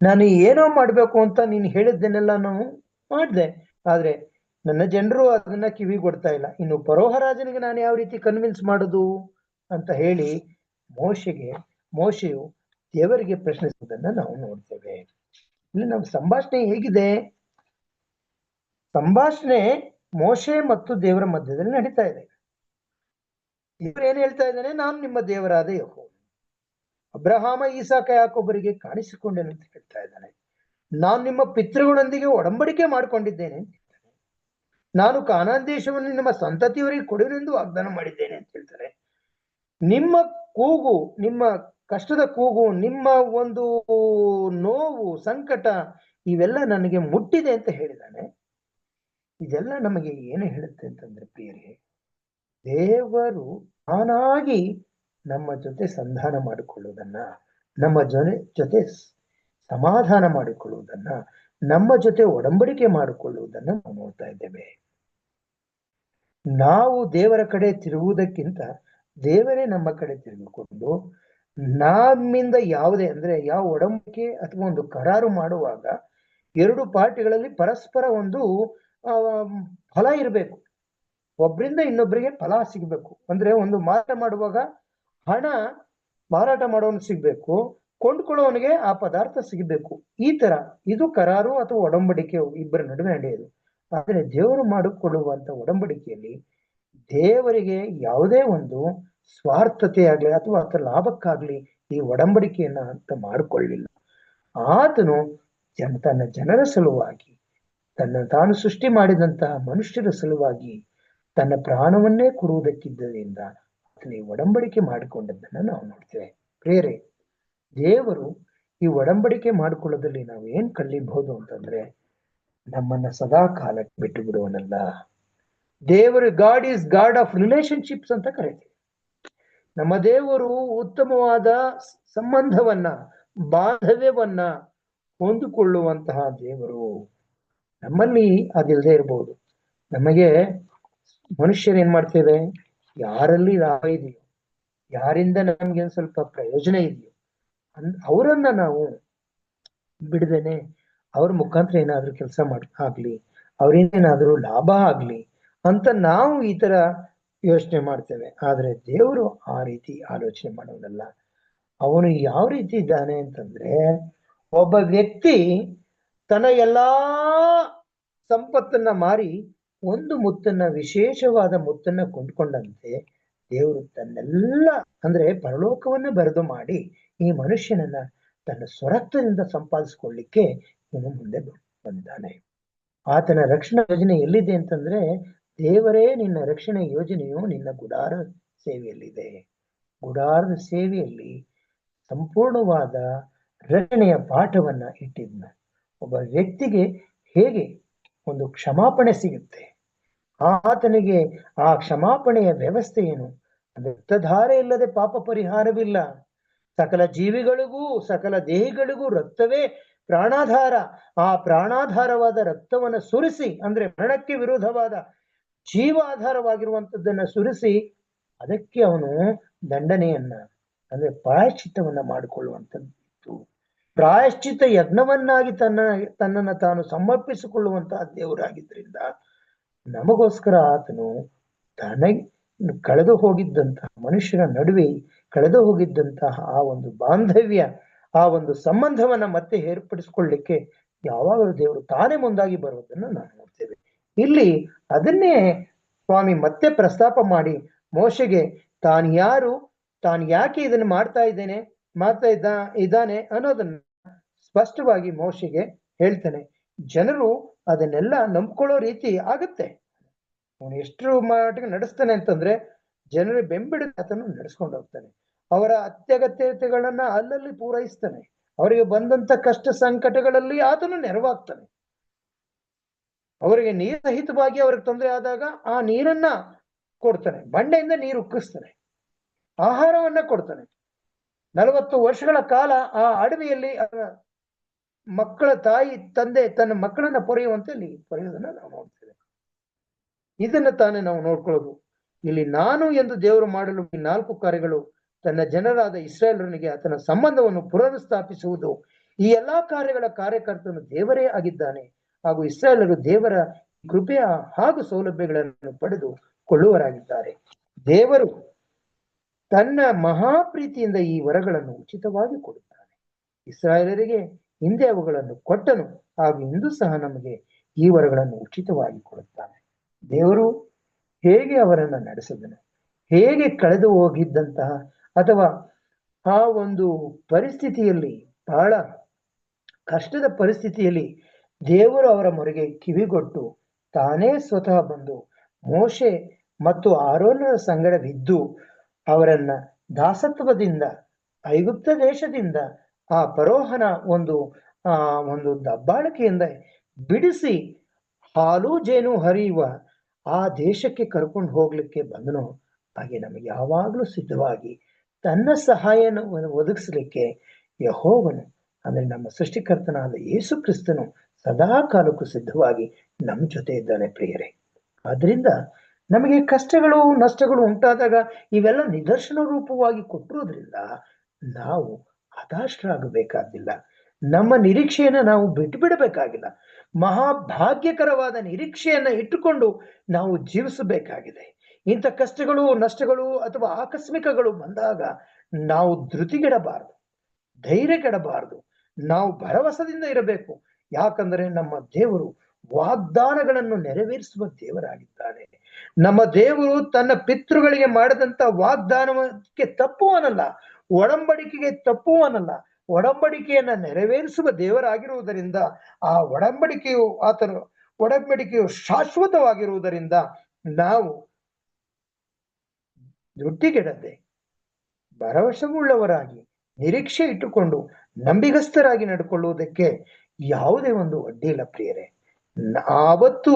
ನಾನು ಏನೋ ಮಾಡ್ಬೇಕು ಅಂತ ನೀನು ಹೇಳಿದ್ದನ್ನೆಲ್ಲ ನಾನು ಮಾಡಿದೆ, ಆದ್ರೆ ನನ್ನ ಜನರು ಅದನ್ನ ಕಿವಿಗೊಡ್ತಾ ಇಲ್ಲ. ಇನ್ನು ಪರೋಹರಾಜನಿಗೆ ನಾನು ಯಾವ ರೀತಿ ಕನ್ವಿನ್ಸ್ ಮಾಡೋದು ಅಂತ ಹೇಳಿ ಮೋಶೆಯು ದೇವರಿಗೆ ಪ್ರಶ್ನಿಸುವುದನ್ನ ನಾವು ನೋಡ್ತೇವೆ. ಇಲ್ಲಿ ನಾವು ಸಂಭಾಷಣೆ ಹೇಗಿದೆ? ಸಂಭಾಷಣೆ ಮೋಶೆ ಮತ್ತು ದೇವರ ಮಧ್ಯದಲ್ಲಿ ನಡೀತಾ ಇದೆ. ದೇವರು ಏನ್ ಹೇಳ್ತಾ ಇದ್ದಾನೆ? ನಾನು ನಿಮ್ಮ ದೇವರಾದ ಯೆಹೋವನು, ಅಬ್ರಹಾಮ ಈಸಾಕ ಯಾಕೋಬರಿಗೆ ಕಾಣಿಸಿಕೊಂಡೇನೆ ಅಂತ ಹೇಳ್ತಾ ಇದ್ದಾನೆ. ನಾನು ನಿಮ್ಮ ಪಿತೃಗಳೊಂದಿಗೆ ಒಡಂಬಡಿಕೆ ಮಾಡ್ಕೊಂಡಿದ್ದೇನೆ ಅಂತ ಹೇಳ್ತಾನೆ. ನಾನು ಕಾನಾನ್ ದೇಶವನ್ನು ನಿಮ್ಮ ಸಂತತಿಯವರಿಗೆ ಕೊಡುವೆನೆಂದು ವಾಗ್ದಾನ ಮಾಡಿದ್ದೇನೆ ಅಂತ ಹೇಳ್ತಾರೆ. ನಿಮ್ಮ ಕೂಗು, ನಿಮ್ಮ ಕಷ್ಟದ ಕೂಗು, ನಿಮ್ಮ ಒಂದು ನೋವು, ಸಂಕಟ ಇವೆಲ್ಲ ನನಗೆ ಮುಟ್ಟಿದೆ ಅಂತ ಹೇಳಿದಾನೆ. ಇದೆಲ್ಲ ನಮಗೆ ಏನು ಹೇಳುತ್ತೆ ಅಂತಂದ್ರೆ ಪ್ರಿಯರೇ, ದೇವರು ತಾನಾಗಿ ನಮ್ಮ ಜೊತೆ ಸಂಧಾನ ಮಾಡಿಕೊಳ್ಳುವುದನ್ನ, ನಮ್ಮ ಜೊತೆ ಸಮಾಧಾನ ಮಾಡಿಕೊಳ್ಳುವುದನ್ನ, ನಮ್ಮ ಜೊತೆ ಒಡಂಬಡಿಕೆ ಮಾಡಿಕೊಳ್ಳುವುದನ್ನ ನಾವು ನೋಡ್ತಾ ಇದ್ದೇವೆ. ನಾವು ದೇವರ ಕಡೆ ತಿರುಗುವುದಕ್ಕಿಂತ ದೇವರೇ ನಮ್ಮ ಕಡೆ ತಿರುಗಿಕೊಂಡು ನಮ್ಮಿಂದ ಯಾವುದೇ ಅಂದ್ರೆ ಯಾವ ಒಡಂಬಡಿಕೆ ಅಥವಾ ಒಂದು ಕರಾರು ಮಾಡುವಾಗ ಎರಡು ಪಾರ್ಟಿಗಳಲ್ಲಿ ಪರಸ್ಪರ ಒಂದು ಫಲ ಇರಬೇಕು. ಒಬ್ಬರಿಂದ ಇನ್ನೊಬ್ಬರಿಗೆ ಫಲ ಸಿಗ್ಬೇಕು. ಅಂದ್ರೆ ಒಂದು ಮಾರಾಟ ಮಾಡುವಾಗ ಹಣ ಮಾರಾಟ ಮಾಡೋನು ಸಿಗ್ಬೇಕು, ಕೊಂಡ್ಕೊಳ್ಳೋವನಿಗೆ ಆ ಪದಾರ್ಥ ಸಿಗಬೇಕು. ಈ ತರ ಇದು ಕರಾರು ಅಥವಾ ಒಡಂಬಡಿಕೆ ಇಬ್ಬರ ನಡುವೆ ನಡೆಯೋದು. ಆದ್ರೆ ದೇವರು ಮಾಡಿಕೊಳ್ಳುವಂತ ಒಡಂಬಡಿಕೆಯಲ್ಲಿ ದೇವರಿಗೆ ಯಾವುದೇ ಒಂದು ಸ್ವಾರ್ಥತೆ ಆಗ್ಲಿ ಅಥವಾ ಆತ ಲಾಭಕ್ಕಾಗ್ಲಿ ಈ ಒಡಂಬಡಿಕೆಯನ್ನ ಅಂತ ಮಾಡಿಕೊಳ್ಳಿಲ್ಲ. ಆತನು ತನ್ನ ಜನರ ಸಲುವಾಗಿ, ತಾನು ಸೃಷ್ಟಿ ಮಾಡಿದಂತಹ ಮನುಷ್ಯರ ಸಲುವಾಗಿ ತನ್ನ ಪ್ರಾಣವನ್ನೇ ಕೊಡುವುದಕ್ಕಿದ್ದರಿಂದ ಆತನ ಈ ಒಡಂಬಡಿಕೆ ಮಾಡಿಕೊಂಡದ್ದನ್ನ ನಾವು ನೋಡ್ತೇವೆ. ಪ್ರಿಯರೇ, ದೇವರು ಈ ಒಡಂಬಡಿಕೆ ಮಾಡಿಕೊಳ್ಳೋದ್ರಲ್ಲಿ ನಾವು ಏನ್ ಕಲಿಬಹುದು ಅಂತಂದ್ರೆ, ನಮ್ಮನ್ನ ಸದಾ ಕಾಲಕ್ಕೆ ಬಿಟ್ಟು ಬಿಡುವನಲ್ಲ. ದೇವರು god is god of relationships ಅಂತ ಕರೀತೀವಿ. ನಮ್ಮ ದೇವರು ಉತ್ತಮವಾದ ಸಂಬಂಧವನ್ನ, ಬಾಂಧವ್ಯವನ್ನ ಹೊಂದಿಕೊಳ್ಳುವಂತಹ ದೇವರು. ನಮ್ಮಲ್ಲಿ ಅದಿಲ್ಲದೆ ಇರಬಹುದು. ನಮಗೆ ಮನುಷ್ಯರು ಏನ್ ಮಾಡ್ತೇವೆ, ಯಾರಲ್ಲಿ ಲಾಭ ಇದೆಯೋ, ಯಾರಿಂದ ನಮ್ಗೆ ಸ್ವಲ್ಪ ಪ್ರಯೋಜನ ಇದೆಯೋ ಅವರನ್ನ ನಾವು ಬಿಡದೇನೆ ಅವ್ರ ಮುಖಾಂತರ ಏನಾದ್ರೂ ಕೆಲಸ ಆಗ್ಲಿ, ಅವ್ರಿಂದೇನಾದ್ರೂ ಲಾಭ ಆಗ್ಲಿ ಅಂತ ನಾವು ಈ ತರ ಯೋಚನೆ ಮಾಡ್ತೇವೆ. ಆದ್ರೆ ದೇವರು ಆ ರೀತಿ ಆಲೋಚನೆ ಮಾಡೋದಲ್ಲ. ಅವನು ಯಾವ ರೀತಿ ಇದ್ದಾನೆ ಅಂತಂದ್ರೆ, ಒಬ್ಬ ವ್ಯಕ್ತಿ ತನ್ನ ಎಲ್ಲಾ ಸಂಪತ್ತನ್ನ ಮಾರಿ ಒಂದು ಮುತ್ತನ್ನ, ವಿಶೇಷವಾದ ಮುತ್ತನ್ನ ಕೊಂಡ್ಕೊಂಡಂತೆ ದೇವರು ತನ್ನೆಲ್ಲ ಅಂದ್ರೆ ಪರಲೋಕವನ್ನ ಬರೆದು ಮಾಡಿ ಈ ಮನುಷ್ಯನನ್ನ ತನ್ನ ಸ್ವರಕ್ತದಿಂದ ಸಂಪಾದಿಸಿಕೊಳ್ಳಿಕ್ಕೆ ಇವನು ಮುಂದೆ ಬಂದಿದ್ದಾನೆ. ಆತನ ರಕ್ಷಣಾ ಯೋಜನೆ ಎಲ್ಲಿದೆ ಅಂತಂದ್ರೆ, ದೇವರೇ ನಿನ್ನ ರಕ್ಷಣೆ ಯೋಜನೆಯು ನಿನ್ನ ಗುಡಾರ ಸೇವೆಯಲ್ಲಿದೆ. ಗುಡಾರದ ಸೇವೆಯಲ್ಲಿ ಸಂಪೂರ್ಣವಾದ ರಕ್ಷಣೆಯ ಪಾಠವನ್ನ ಇಟ್ಟಿದ್ನ. ಒಬ್ಬ ವ್ಯಕ್ತಿಗೆ ಹೇಗೆ ಒಂದು ಕ್ಷಮಾಪಣೆ ಸಿಗುತ್ತೆ, ಆತನಿಗೆ ಆ ಕ್ಷಮಾಪಣೆಯ ವ್ಯವಸ್ಥೆ ಏನು? ರಕ್ತಧಾರೆ ಇಲ್ಲದೆ ಪಾಪ ಪರಿಹಾರವಿಲ್ಲ. ಸಕಲ ಜೀವಿಗಳಿಗೂ ಸಕಲ ದೇಹಿಗಳಿಗೂ ರಕ್ತವೇ ಪ್ರಾಣಾಧಾರ. ಆ ಪ್ರಾಣಾಧಾರವಾದ ರಕ್ತವನ್ನ ಸುರಿಸಿ, ಅಂದ್ರೆ ಮರಣಕ್ಕೆ ವಿರೋಧವಾದ ಜೀವಾಧಾರವಾಗಿರುವಂತದ್ದನ್ನ ಸುರಿಸಿ ಅದಕ್ಕೆ ಅವನು ದಂಡನೆಯನ್ನ ಅಂದ್ರೆ ಪ್ರಾಯಶ್ಚಿತ್ತವನ್ನ ಮಾಡಿಕೊಳ್ಳುವಂಥದ್ದು. ಪ್ರಾಯಶ್ಚಿತ್ತ ಯಜ್ಞವನ್ನಾಗಿ ತನ್ನನ್ನು ತಾನು ಸಮರ್ಪಿಸಿಕೊಳ್ಳುವಂತಹ ದೇವರಾಗಿದ್ದರಿಂದ ನಮಗೋಸ್ಕರ ಆತನು ಕಳೆದು ಹೋಗಿದ್ದಂತಹ ಮನುಷ್ಯರ ನಡುವೆ ಕಳೆದು ಹೋಗಿದ್ದಂತಹ ಆ ಒಂದು ಬಾಂಧವ್ಯ, ಆ ಒಂದು ಸಂಬಂಧವನ್ನ ಮತ್ತೆ ಏರ್ಪಡಿಸಿಕೊಳ್ಳಿಕ್ಕೆ ಯಾವಾಗಲೂ ದೇವರು ತಾನೇ ಮುಂದಾಗಿ ಬರುವುದನ್ನು ನಾವು ನೋಡ್ತೇವೆ. ಇಲ್ಲಿ ಅದನ್ನೇ ಸ್ವಾಮಿ ಮತ್ತೆ ಪ್ರಸ್ತಾಪ ಮಾಡಿ ಮೋಶೆಗೆ ತಾನು ಯಾರು, ತಾನು ಯಾಕೆ ಇದನ್ನು ಮಾಡ್ತಾ ಇದ್ದಾನೆ ಅನ್ನೋದನ್ನ ಸ್ಪಷ್ಟವಾಗಿ ಮೋಶೆಗೆ ಹೇಳ್ತಾನೆ. ಜನರು ಅದನ್ನೆಲ್ಲ ನಂಬ್ಕೊಳ್ಳೋ ರೀತಿ ಆಗುತ್ತೆ. ಅವನು ಎಷ್ಟು ಮಟ್ಟಿಗೆ ನಡೆಸ್ತಾನೆ ಅಂತಂದ್ರೆ, ಜನರ ಬೆಂಬಿಡಿದ ಆತನು ನಡೆಸ್ಕೊಂಡು ಹೋಗ್ತಾನೆ. ಅವರ ಅತ್ಯಗತ್ಯತೆಗಳನ್ನ ಅಲ್ಲಲ್ಲಿ ಪೂರೈಸ್ತಾನೆ. ಅವರಿಗೆ ಬಂದಂತ ಕಷ್ಟ ಸಂಕಟಗಳಲ್ಲಿ ಆತನು ನೆರವಾಗ್ತಾನೆ. ಅವರಿಗೆ ನೀರು ಸಹಿತವಾಗಿ ಅವ್ರಿಗೆ ತೊಂದರೆ ಆದಾಗ ಆ ನೀರನ್ನ ಕೊಡ್ತಾನೆ, ಬಂಡೆಯಿಂದ ನೀರು ಉಕ್ಕಿಸ್ತಾನೆ, ಆಹಾರವನ್ನ ಕೊಡ್ತಾನೆ. 40 ವರ್ಷಗಳ ಕಾಲ ಆ ಅಡವಿಯಲ್ಲಿ ಮಕ್ಕಳ ತಾಯಿ ತಂದೆ ತನ್ನ ಮಕ್ಕಳನ್ನ ಪೊರೆಯುವಂತೆ ಅಲ್ಲಿ ಪೊರೆಯೋದನ್ನ ನಾವು ನೋಡ್ತೇವೆ. ಇದನ್ನ ತಾನೇ ನಾವು ನೋಡ್ಕೊಳ್ಳೋದು. ಇಲ್ಲಿ ನಾನು ಎಂದು ದೇವರು ಮಾಡಲು ಈ 4 ಕಾರ್ಯಗಳು ತನ್ನ ಜನರಾದ ಇಸ್ರಾಯೇಲರಿಗೆ ಆತನ ಸಂಬಂಧವನ್ನು ಪುನರುಸ್ಥಾಪಿಸುವುದು. ಈ ಎಲ್ಲಾ ಕಾರ್ಯಗಳ ಕಾರ್ಯಕರ್ತನು ದೇವರೇ ಆಗಿದ್ದಾನೆ ಹಾಗೂ ಇಸ್ರಾಯೇಲರು ದೇವರ ಕೃಪೆಯ ಹಾಗೂ ಸೌಲಭ್ಯಗಳನ್ನು ಪಡೆದು ಕೊಳ್ಳುವರಾಗಿದ್ದಾರೆ. ದೇವರು ತನ್ನ ಮಹಾಪ್ರೀತಿಯಿಂದ ಈ ವರಗಳನ್ನು ಉಚಿತವಾಗಿ ಕೊಡುತ್ತಾನೆ. ಇಸ್ರಾಯೇಲರಿಗೆ ಹಿಂದೆ ಅವುಗಳನ್ನು ಕೊಟ್ಟನು ಹಾಗೂ ಇಂದು ಸಹ ನಮಗೆ ಈ ವರಗಳನ್ನು ಉಚಿತವಾಗಿ ಕೊಡುತ್ತಾನೆ. ದೇವರು ಹೇಗೆ ಅವರನ್ನು ನಡೆಸಿದನು, ಹೇಗೆ ಕಳೆದು ಹೋಗಿದ್ದಂತಹ ಅಥವಾ ಆ ಒಂದು ಪರಿಸ್ಥಿತಿಯಲ್ಲಿ, ಬಹಳ ಕಷ್ಟದ ಪರಿಸ್ಥಿತಿಯಲ್ಲಿ ದೇವರು ಅವರ ಮೊರೆಗೆ ಕಿವಿಗೊಟ್ಟು ತಾನೇ ಸ್ವತಃ ಬಂದು ಮೋಶೆ ಮತ್ತು ಆರೋನರ ಸಂಗಡವಿದ್ದು ಅವರನ್ನ ದಾಸತ್ವದಿಂದ, ಐಗುಪ್ತ ದೇಶದಿಂದ, ಆ ಫರೋಹನ ಒಂದು ದಬ್ಬಾಳಿಕೆಯಿಂದ ಬಿಡಿಸಿ ಹಾಲು ಜೇನು ಹರಿಯುವ ಆ ದೇಶಕ್ಕೆ ಕರ್ಕೊಂಡು ಹೋಗ್ಲಿಕ್ಕೆ ಬಂದನು. ಹಾಗೆ ನಮಗೆ ಯಾವಾಗಲೂ ಸಿದ್ಧವಾಗಿ ತನ್ನ ಸಹಾಯನ ಒದಗಿಸ್ಲಿಕ್ಕೆ ಯೆಹೋವನು, ಅಂದ್ರೆ ನಮ್ಮ ಸೃಷ್ಟಿಕರ್ತನಾದ ಯೇಸು ಕ್ರಿಸ್ತನು ಸದಾ ಕಾಲಕ್ಕೂ ಸಿದ್ಧವಾಗಿ ನಮ್ಮ ಜೊತೆ ಇದ್ದಾನೆ ಪ್ರಿಯರೇ. ಆದ್ರಿಂದ ನಮಗೆ ಕಷ್ಟಗಳು ನಷ್ಟಗಳು ಉಂಟಾದಾಗ ಇವೆಲ್ಲ ನಿದರ್ಶನ ರೂಪವಾಗಿ ಕೊಟ್ಟಿರೋದ್ರಿಂದ ನಾವು ಹತಾಶರಾಗಬೇಕಾಗಿಲ್ಲ. ನಮ್ಮ ನಿರೀಕ್ಷೆಯನ್ನ ನಾವು ಬಿಟ್ಟು ಬಿಡಬೇಕಾಗಿಲ್ಲ. ಮಹಾಭಾಗ್ಯಕರವಾದ ನಿರೀಕ್ಷೆಯನ್ನ ಇಟ್ಟುಕೊಂಡು ನಾವು ಜೀವಿಸಬೇಕಾಗಿದೆ. ಇಂಥ ಕಷ್ಟಗಳು ನಷ್ಟಗಳು ಅಥವಾ ಆಕಸ್ಮಿಕಗಳು ಬಂದಾಗ ನಾವು ಧೃತಿಗೆಡಬಾರದು, ಧೈರ್ಯಗೆಡಬಾರದು. ನಾವು ಭರವಸದಿಂದ ಇರಬೇಕು. ಯಾಕಂದ್ರೆ ನಮ್ಮ ದೇವರು ವಾಗ್ದಾನಗಳನ್ನು ನೆರವೇರಿಸುವ ದೇವರಾಗಿದ್ದಾನೆ. ನಮ್ಮ ದೇವರು ತನ್ನ ಪಿತೃಗಳಿಗೆ ಮಾಡಿದಂತ ವಾಗ್ದಾನಕ್ಕೆ ತಪ್ಪುವನಲ್ಲ, ಒಡಂಬಡಿಕೆಗೆ ತಪ್ಪುವನಲ್ಲ. ಒಡಂಬಡಿಕೆಯನ್ನ ನೆರವೇರಿಸುವ ದೇವರಾಗಿರುವುದರಿಂದ ಆ ಒಡಂಬಡಿಕೆಯು ಶಾಶ್ವತವಾಗಿರುವುದರಿಂದ ನಾವು ದುಡ್ಡಿಗೆಡದೆ ಭರವಸೆಯುಳ್ಳವರಾಗಿ ನಿರೀಕ್ಷೆ ಇಟ್ಟುಕೊಂಡು ನಂಬಿಗಸ್ತರಾಗಿ ನಡ್ಕೊಳ್ಳುವುದಕ್ಕೆ ಯಾವುದೇ ಒಂದು ಅಡ್ಡಿ ಇಲ್ಲ ಪ್ರಿಯರೇ. ಆವತ್ತು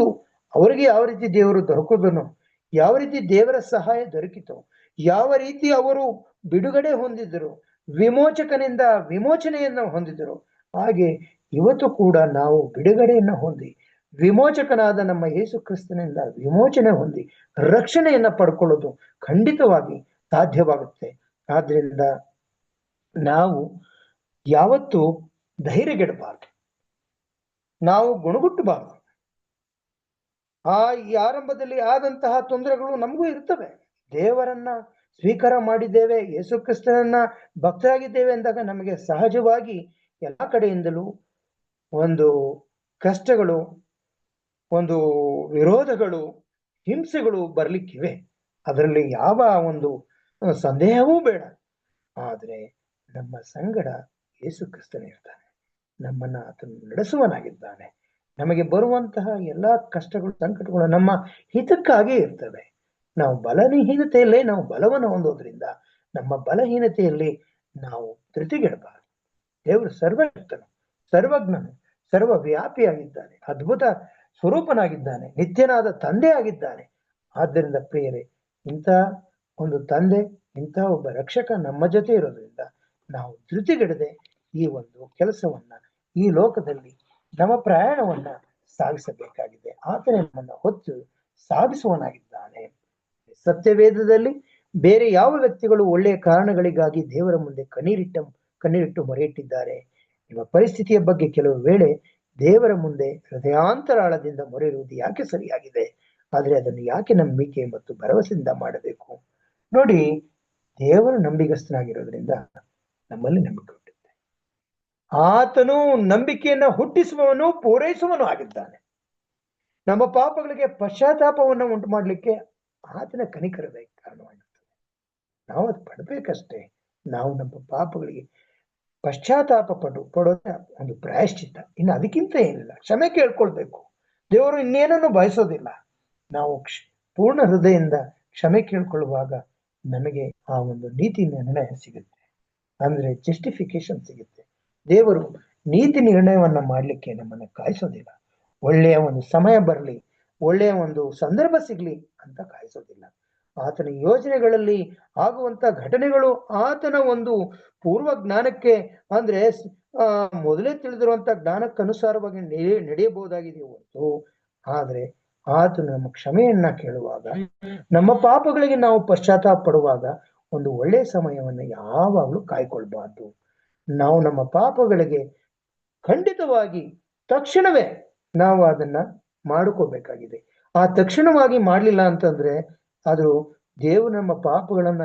ಅವರಿಗೆ ಯಾವ ರೀತಿ ದೇವರು ದೊರಕುದನು, ಯಾವ ರೀತಿ ದೇವರ ಸಹಾಯ ದೊರಕಿತು, ಯಾವ ರೀತಿ ಅವರು ಬಿಡುಗಡೆ ಹೊಂದಿದರು, ವಿಮೋಚಕನಿಂದ ವಿಮೋಚನೆಯನ್ನ ಹೊಂದಿದರು, ಹಾಗೆ ಇವತ್ತು ಕೂಡ ನಾವು ಬಿಡುಗಡೆಯನ್ನ ಹೊಂದಿ ವಿಮೋಚಕನಾದ ನಮ್ಮ ಯೇಸು ಕ್ರಿಸ್ತನಿಂದ ವಿಮೋಚನೆ ಹೊಂದಿ ರಕ್ಷಣೆಯನ್ನ ಪಡ್ಕೊಳ್ಳೋದು ಖಂಡಿತವಾಗಿ ಸಾಧ್ಯವಾಗುತ್ತೆ. ಆದ್ರಿಂದ ನಾವು ಯಾವತ್ತೂ ಧೈರ್ಯಗೆಡಬಾರ್ದು, ನಾವು ಗುಣಗುಟ್ಟಬಾರ್ದು. ಈ ಆರಂಭದಲ್ಲಿ ಆದಂತಹ ತೊಂದರೆಗಳು ನಮಗೂ ಇರ್ತವೆ. ದೇವರನ್ನ ಸ್ವೀಕಾರ ಮಾಡಿದ್ದೇವೆ, ಯೇಸು ಕ್ರಿಸ್ತನನ್ನ ಭಕ್ತರಾಗಿದ್ದೇವೆ ಅಂದಾಗ ನಮಗೆ ಸಹಜವಾಗಿ ಎಲ್ಲ ಕಡೆಯಿಂದಲೂ ಒಂದು ಕಷ್ಟಗಳು, ಒಂದು ವಿರೋಧಗಳು, ಹಿಂಸೆಗಳು ಬರ್ಲಿಕ್ಕಿವೆ. ಅದರಲ್ಲಿ ಯಾವ ಒಂದು ಸಂದೇಹವೂ ಬೇಡ. ಆದರೆ ನಮ್ಮ ಸಂಗಡ ಯೇಸು ಕ್ರಿಸ್ತನೇ ಇರ್ತಾನೆ, ನಮ್ಮನ್ನ ಆತನು ನಡೆಸುವನಾಗಿದ್ದಾನೆ. ನಮಗೆ ಬರುವಂತಹ ಎಲ್ಲಾ ಕಷ್ಟಗಳು ಸಂಕಟಗಳು ನಮ್ಮ ಹಿತಕ್ಕಾಗಿ ಇರ್ತವೆ. ನಾವು ಬಲಹೀನತೆಯಲ್ಲೇ ನಾವು ಬಲವನ್ನು ಹೊಂದೋದ್ರಿಂದ ನಮ್ಮ ಬಲಹೀನತೆಯಲ್ಲಿ ನಾವು ಧೃತಿಗೆಡಬಾರದು. ದೇವರು ಸರ್ವಶಕ್ತನು, ಸರ್ವಜ್ಞನು, ಸರ್ವವ್ಯಾಪಿಯಾಗಿದ್ದಾನೆ, ಅದ್ಭುತ ಸ್ವರೂಪನಾಗಿದ್ದಾನೆ, ನಿತ್ಯನಾದ ತಂದೆ ಆಗಿದ್ದಾನೆ. ಆದ್ದರಿಂದ ಪ್ರಿಯರೇ, ಇಂಥ ಒಂದು ತಂದೆ, ಇಂಥ ಒಬ್ಬ ರಕ್ಷಕ ನಮ್ಮ ಜೊತೆ ಇರೋದ್ರಿಂದ ನಾವು ಧೃತಿಗೆಡದೆ ಈ ಒಂದು ಕೆಲಸವನ್ನ, ಈ ಲೋಕದಲ್ಲಿ ನಮ್ಮ ಪ್ರಯಾಣವನ್ನ ಸಾಗಿಸಬೇಕಾಗಿದೆ. ಆತನೇ ನಮ್ಮನ್ನ ಹೊತ್ತು ಸಾಗಿಸುವನಾಗಿದ್ದಾನೆ. ಸತ್ಯವೇದದಲ್ಲಿ ಬೇರೆ ಯಾವ ವ್ಯಕ್ತಿಗಳು ಒಳ್ಳೆಯ ಕಾರಣಗಳಿಗಾಗಿ ದೇವರ ಮುಂದೆ ಕಣ್ಣೀರಿಟ್ಟು ಮೊರೆಯಿಟ್ಟಿದ್ದಾರೆ? ನಿಮ್ಮ ಪರಿಸ್ಥಿತಿಯ ಬಗ್ಗೆ ಕೆಲವು ವೇಳೆ ದೇವರ ಮುಂದೆ ಹೃದಯಾಂತರಾಳದಿಂದ ಮೊರೆ ಇರುವುದು ಯಾಕೆ ಸರಿಯಾಗಿದೆ? ಆದ್ರೆ ಅದನ್ನು ಯಾಕೆ ನಂಬಿಕೆ ಮತ್ತು ಭರವಸೆಯಿಂದ ಮಾಡಬೇಕು? ನೋಡಿ, ದೇವರು ನಂಬಿಗಸ್ತನಾಗಿರೋದ್ರಿಂದ ನಮ್ಮಲ್ಲಿ ನಂಬಿಕೆ ಹುಟ್ಟುತ್ತೆ. ಆತನು ನಂಬಿಕೆಯನ್ನ ಹುಟ್ಟಿಸುವವನು, ಪೂರೈಸುವವನು ಆಗಿದ್ದಾನೆ. ನಮ್ಮ ಪಾಪಗಳಿಗೆ ಪಶ್ಚಾತ್ತಾಪವನ್ನು ಉಂಟು ಮಾಡಲಿಕ್ಕೆ ಆತನ ಕನಿಕರವೇ ಕಾರಣವಾಗಿರ್ತದೆ. ನಾವು ಅದು ಪಡಬೇಕಷ್ಟೇ. ನಾವು ನಮ್ಮ ಪಾಪಗಳಿಗೆ ಪಶ್ಚಾತ್ತಾಪ ಪಡೋದೇ ಒಂದು ಪ್ರಾಯಶ್ಚಿತ್ತ. ಇನ್ನು ಅದಕ್ಕಿಂತ ಏನಿಲ್ಲ. ಕ್ಷಮೆ ಕೇಳ್ಕೊಳ್ಬೇಕು. ದೇವರು ಇನ್ನೇನನ್ನು ಬಯಸೋದಿಲ್ಲ. ನಾವು ಪೂರ್ಣ ಹೃದಯದಿಂದ ಕ್ಷಮೆ ಕೇಳ್ಕೊಳ್ಳುವಾಗ ನಮಗೆ ಆ ಒಂದು ನೀತಿ ನಿರ್ಣಯ ಸಿಗುತ್ತೆ, ಅಂದ್ರೆ ಜಸ್ಟಿಫಿಕೇಶನ್ ಸಿಗುತ್ತೆ. ದೇವರು ನೀತಿ ನಿರ್ಣಯವನ್ನ ಮಾಡ್ಲಿಕ್ಕೆ ನಮ್ಮನ್ನು ಕಾಯಿಸೋದಿಲ್ಲ. ಒಳ್ಳೆಯ ಒಂದು ಸಮಯ ಬರಲಿ, ಒಳ್ಳೆಯ ಒಂದು ಸಂದರ್ಭ ಸಿಗ್ಲಿ ಅಂತ ಕಾಯಿಸೋದಿಲ್ಲ. ಆತನ ಯೋಜನೆಗಳಲ್ಲಿ ಆಗುವಂತ ಘಟನೆಗಳು ಆತನ ಒಂದು ಪೂರ್ವ ಜ್ಞಾನಕ್ಕೆ, ಅಂದ್ರೆ ಮೊದಲೇ ತಿಳಿದಿರುವಂತ ಜ್ಞಾನಕ್ಕನುಸಾರವಾಗಿ ನಡೆಯಬಹುದಾಗಿದೆ ಹೊರತು, ಆದ್ರೆ ಆತನು ನಮ್ಮ ಕ್ಷಮೆಯನ್ನ ಕೇಳುವಾಗ, ನಮ್ಮ ಪಾಪಗಳಿಗೆ ನಾವು ಪಶ್ಚಾತ್ತಾಪ ಪಡುವಾಗ ಒಂದು ಒಳ್ಳೆಯ ಸಮಯವನ್ನ ಯಾವಾಗಲೂ ಕಾಯ್ಕೊಳ್ಬಾರ್ದು. ನಾವು ನಮ್ಮ ಪಾಪಗಳಿಗೆ ಖಂಡಿತವಾಗಿ ತಕ್ಷಣವೇ ನಾವು ಅದನ್ನ ಮಾಡ್ಕೋಬೇಕಾಗಿದೆ. ಆ ತಕ್ಷಣವಾಗಿ ಮಾಡ್ಲಿಲ್ಲ ಅಂತಂದ್ರೆ ಅದು ದೇವರು ನಮ್ಮ ಪಾಪಗಳನ್ನ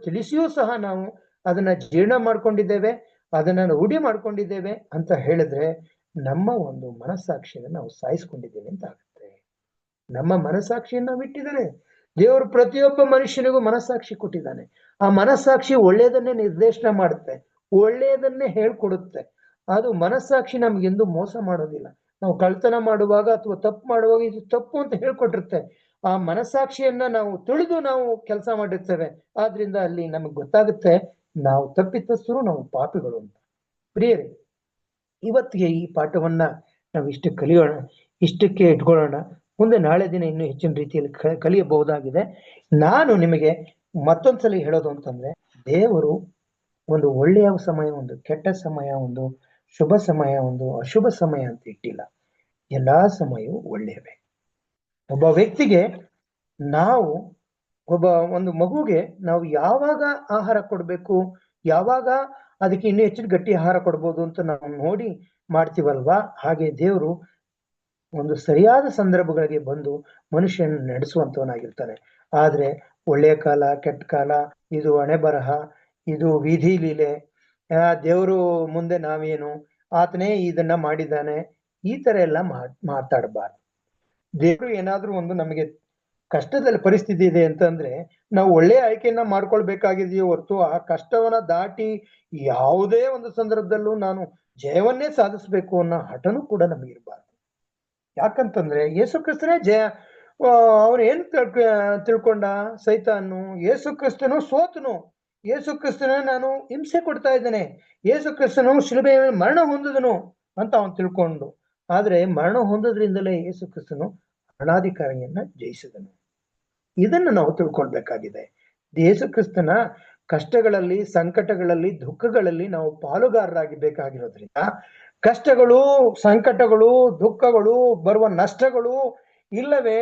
ತಿಳಿಸಿಯೂ ಸಹ ನಾವು ಅದನ್ನ ಜೀರ್ಣ ಮಾಡ್ಕೊಂಡಿದ್ದೇವೆ, ಅದನ್ನ ರೂಢಿ ಮಾಡ್ಕೊಂಡಿದ್ದೇವೆ ಅಂತ ಹೇಳಿದ್ರೆ ನಮ್ಮ ಒಂದು ಮನಸ್ಸಾಕ್ಷಿಯನ್ನು ನಾವು ಸಾಯಿಸ್ಕೊಂಡಿದ್ದೇವೆ ಅಂತ ಆಗುತ್ತೆ. ನಮ್ಮ ಮನಸ್ಸಾಕ್ಷಿಯನ್ನು ನಾವು ಇಟ್ಟಿದ್ದಾನೆ ದೇವರು. ಪ್ರತಿಯೊಬ್ಬ ಮನುಷ್ಯನಿಗೂ ಮನಸ್ಸಾಕ್ಷಿ ಕೊಟ್ಟಿದ್ದಾನೆ. ಆ ಮನಸ್ಸಾಕ್ಷಿ ಒಳ್ಳೆಯದನ್ನೇ ನಿರ್ದೇಶನ ಮಾಡುತ್ತೆ, ಒಳ್ಳೆಯದನ್ನೇ ಹೇಳ್ಕೊಡುತ್ತೆ. ಅದು ಮನಸ್ಸಾಕ್ಷಿ ನಮ್ಗೆಂದು ಮೋಸ ಮಾಡೋದಿಲ್ಲ. ನಾವು ಕಳ್ತನ ಮಾಡುವಾಗ ಅಥವಾ ತಪ್ಪು ಮಾಡುವಾಗ ಇದು ತಪ್ಪು ಅಂತ ಹೇಳ್ಕೊಟ್ಟಿರುತ್ತೆ. ಆ ಮನಸ್ಸಾಕ್ಷಿಯನ್ನ ನಾವು ತಿಳಿದು ನಾವು ಕೆಲಸ ಮಾಡಿರ್ತೇವೆ. ಆದ್ರಿಂದ ಅಲ್ಲಿ ನಮಗೆ ಗೊತ್ತಾಗುತ್ತೆ ನಾವು ತಪ್ಪಿತಸ್ಥರು, ನಾವು ಪಾಪಿಗಳು ಅಂತ. ಪ್ರಿಯರೇ, ಇವತ್ತಿಗೆ ಈ ಪಾಠವನ್ನ ನಾವು ಕಲಿಯೋಣ, ಇಷ್ಟಕ್ಕೆ ಇಟ್ಕೊಳ್ಳೋಣ. ಮುಂದೆ ನಾಳೆ ದಿನ ಇನ್ನೂ ಹೆಚ್ಚಿನ ರೀತಿಯಲ್ಲಿ ಕಲಿಯಬಹುದಾಗಿದೆ. ನಾನು ನಿಮಗೆ ಮತ್ತೊಂದ್ಸಲಿ ಹೇಳೋದು ಅಂತಂದ್ರೆ, ದೇವರು ಒಂದು ಒಳ್ಳೆಯ ಸಮಯ, ಒಂದು ಕೆಟ್ಟ ಸಮಯ, ಒಂದು ಶುಭ ಸಮಯ, ಒಂದು ಅಶುಭ ಸಮಯ ಅಂತ ಇಟ್ಟಿಲ್ಲ. ಎಲ್ಲಾ ಸಮಯವೂ ಒಳ್ಳೆಯವೇ. ಒಬ್ಬ ವ್ಯಕ್ತಿಗೆ ನಾವು ಒಂದು ಮಗುಗೆ ನಾವು ಯಾವಾಗ ಆಹಾರ ಕೊಡ್ಬೇಕು, ಯಾವಾಗ ಅದಕ್ಕೆ ಇನ್ನೂ ಹೆಚ್ಚಿನ ಗಟ್ಟಿ ಆಹಾರ ಕೊಡ್ಬೋದು ಅಂತ ನಾವು ನೋಡಿ ಮಾಡ್ತೀವಲ್ವಾ, ಹಾಗೆ ದೇವರು ಒಂದು ಸರಿಯಾದ ಸಂದರ್ಭಗಳಿಗೆ ಬಂದು ಮನುಷ್ಯನ ನಡೆಸುವಂತವನಾಗಿರ್ತಾನೆ. ಆದ್ರೆ ಒಳ್ಳೆಯ ಕಾಲ, ಕೆಟ್ಟ ಕಾಲ, ಇದು ಹಣೆ ಬರಹ, ಇದು ವಿಧಿ ಲೀಲೆ, ದೇವರು ಮುಂದೆ ನಾವೇನು, ಆತನೇ ಇದನ್ನ ಮಾಡಿದ್ದಾನೆ, ಈ ತರ ಎಲ್ಲ ಮಾತಾಡಬಾರ್ದು. ದೇವರು ಏನಾದ್ರೂ ಒಂದು ನಮಗೆ ಕಷ್ಟದಲ್ಲಿ ಪರಿಸ್ಥಿತಿ ಇದೆ ಅಂತಂದ್ರೆ ನಾವು ಒಳ್ಳೆಯ ಆಯ್ಕೆಯನ್ನ ಮಾಡ್ಕೊಳ್ಬೇಕಾಗಿದೆಯೋ ಹೊರತು ಆ ಕಷ್ಟವನ್ನ ದಾಟಿ ಯಾವುದೇ ಒಂದು ಸಂದರ್ಭದಲ್ಲೂ ನಾನು ಜಯವನ್ನೇ ಸಾಧಿಸ್ಬೇಕು ಅನ್ನೋ ಹಠನೂ ಕೂಡ ನಮಗಿರ್ಬಾರ್ದು. ಯಾಕಂತಂದ್ರೆ ಯೇಸು ಕ್ರಿಸ್ತನೇ ಜಯ. ಅವನು ಏನ್ ತಿಳ್ಕೊಂಡ ಸೈತಾನು? ಯೇಸು ಕ್ರಿಸ್ತನು ಸೋತನು, ಯೇಸು ಕ್ರಿಸ್ತನ ನಾನು ಹಿಂಸೆ ಕೊಡ್ತಾ ಇದ್ದೇನೆ, ಯೇಸು ಕ್ರಿಸ್ತನು ಶಿಲುಬೆಯ ಮರಣ ಹೊಂದಿದನು ಅಂತ ಅವನು ತಿಳ್ಕೊಂಡು. ಆದ್ರೆ ಮರಣ ಹೊಂದೋದ್ರಿಂದಲೇ ಯೇಸು ಕ್ರಿಸ್ತನು ಮರಣಾಧಿಕಾರಿಯನ್ನ ಜಯಿಸಿದನು. ಇದನ್ನು ನಾವು ತಿಳ್ಕೊಳ್ಬೇಕಾಗಿದೆ. ಯೇಸು ಕ್ರಿಸ್ತನ ಕಷ್ಟಗಳಲ್ಲಿ, ಸಂಕಟಗಳಲ್ಲಿ, ದುಃಖಗಳಲ್ಲಿ ನಾವು ಪಾಲುಗಾರರಾಗಿ ಬೇಕಾಗಿರೋದ್ರಿಂದ ಕಷ್ಟಗಳು, ಸಂಕಟಗಳು, ದುಃಖಗಳು, ಬರುವ ನಷ್ಟಗಳು, ಇಲ್ಲವೇ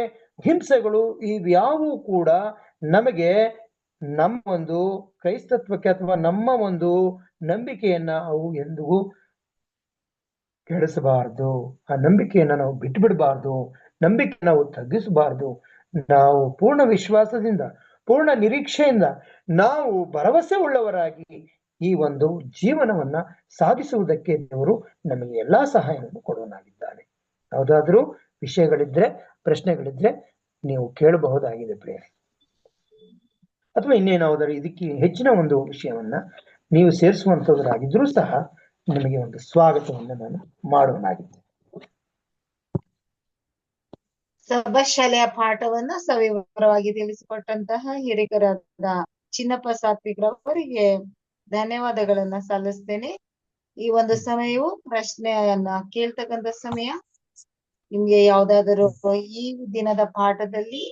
ಹಿಂಸೆಗಳು, ಇವ್ಯಾವೂ ಕೂಡ ನಮಗೆ ನಮ್ಮ ಒಂದು ಕ್ರೈಸ್ತತ್ವಕ್ಕೆ ಅಥವಾ ನಮ್ಮ ಒಂದು ನಂಬಿಕೆಯನ್ನ ಅವು ಎಂದಿಗೂ ಕೆಡಿಸಬಾರ್ದು. ಆ ನಂಬಿಕೆಯನ್ನ ನಾವು ಬಿಟ್ಟುಬಿಡಬಾರ್ದು, ನಂಬಿಕೆ ನಾವು ತಗ್ಗಿಸಬಾರ್ದು. ನಾವು ಪೂರ್ಣ ವಿಶ್ವಾಸದಿಂದ, ಪೂರ್ಣ ನಿರೀಕ್ಷೆಯಿಂದ, ನಾವು ಭರವಸೆ ಉಳ್ಳವರಾಗಿ ಈ ಒಂದು ಜೀವನವನ್ನ ಸಾಧಿಸುವುದಕ್ಕೆ ದೇವರು ನಮಗೆ ಎಲ್ಲಾ ಸಹಾಯವನ್ನು ಕೊಡೋನಾಗಿದ್ದಾನೆ. ಯಾವುದಾದ್ರೂ ವಿಷಯಗಳಿದ್ರೆ, ಪ್ರಶ್ನೆಗಳಿದ್ರೆ ನೀವು ಕೇಳಬಹುದಾಗಿದೆ ಪ್ರಿಯರೇ. ಅಥವಾ ಇನ್ನೇನಾದರೂ ಇದಕ್ಕೆ ಹೆಚ್ಚಿನ ಒಂದು ವಿಷಯವನ್ನ ನೀವು ಸೇರಿಸುವಂತವರಾಗಿದ್ರೂ ಸಹ ನಿಮಗೆ ಒಂದು ಸ್ವಾಗತವನ್ನು ನಾನು ಮಾಡೋನಾಗಿದ್ದೆ. ಸಭಾಶಾಲೆಯ ಪಾಠವನ್ನು ಸವಿವರವಾಗಿ ತಿಳಿಸಿಕೊಟ್ಟಂತಹ ಹಿರಿಯರಾದ ಚಿನ್ನಪ್ಪ ಸಾತ್ವಿಕ್ರವರಿಗೆ ಧನ್ಯವಾದಗಳನ್ನ ಸಲ್ಲಿಸ್ತೇನೆ. ಈ ಒಂದು ಸಮಯವು ಪ್ರಶ್ನೆಯನ್ನ ಕೇಳ್ತಕ್ಕಂಥ ಸಮಯ. ನಿಮ್ಗೆ ಯಾವ್ದಾದರೂ ಈ ದಿನದ ಪಾಠದಲ್ಲಿ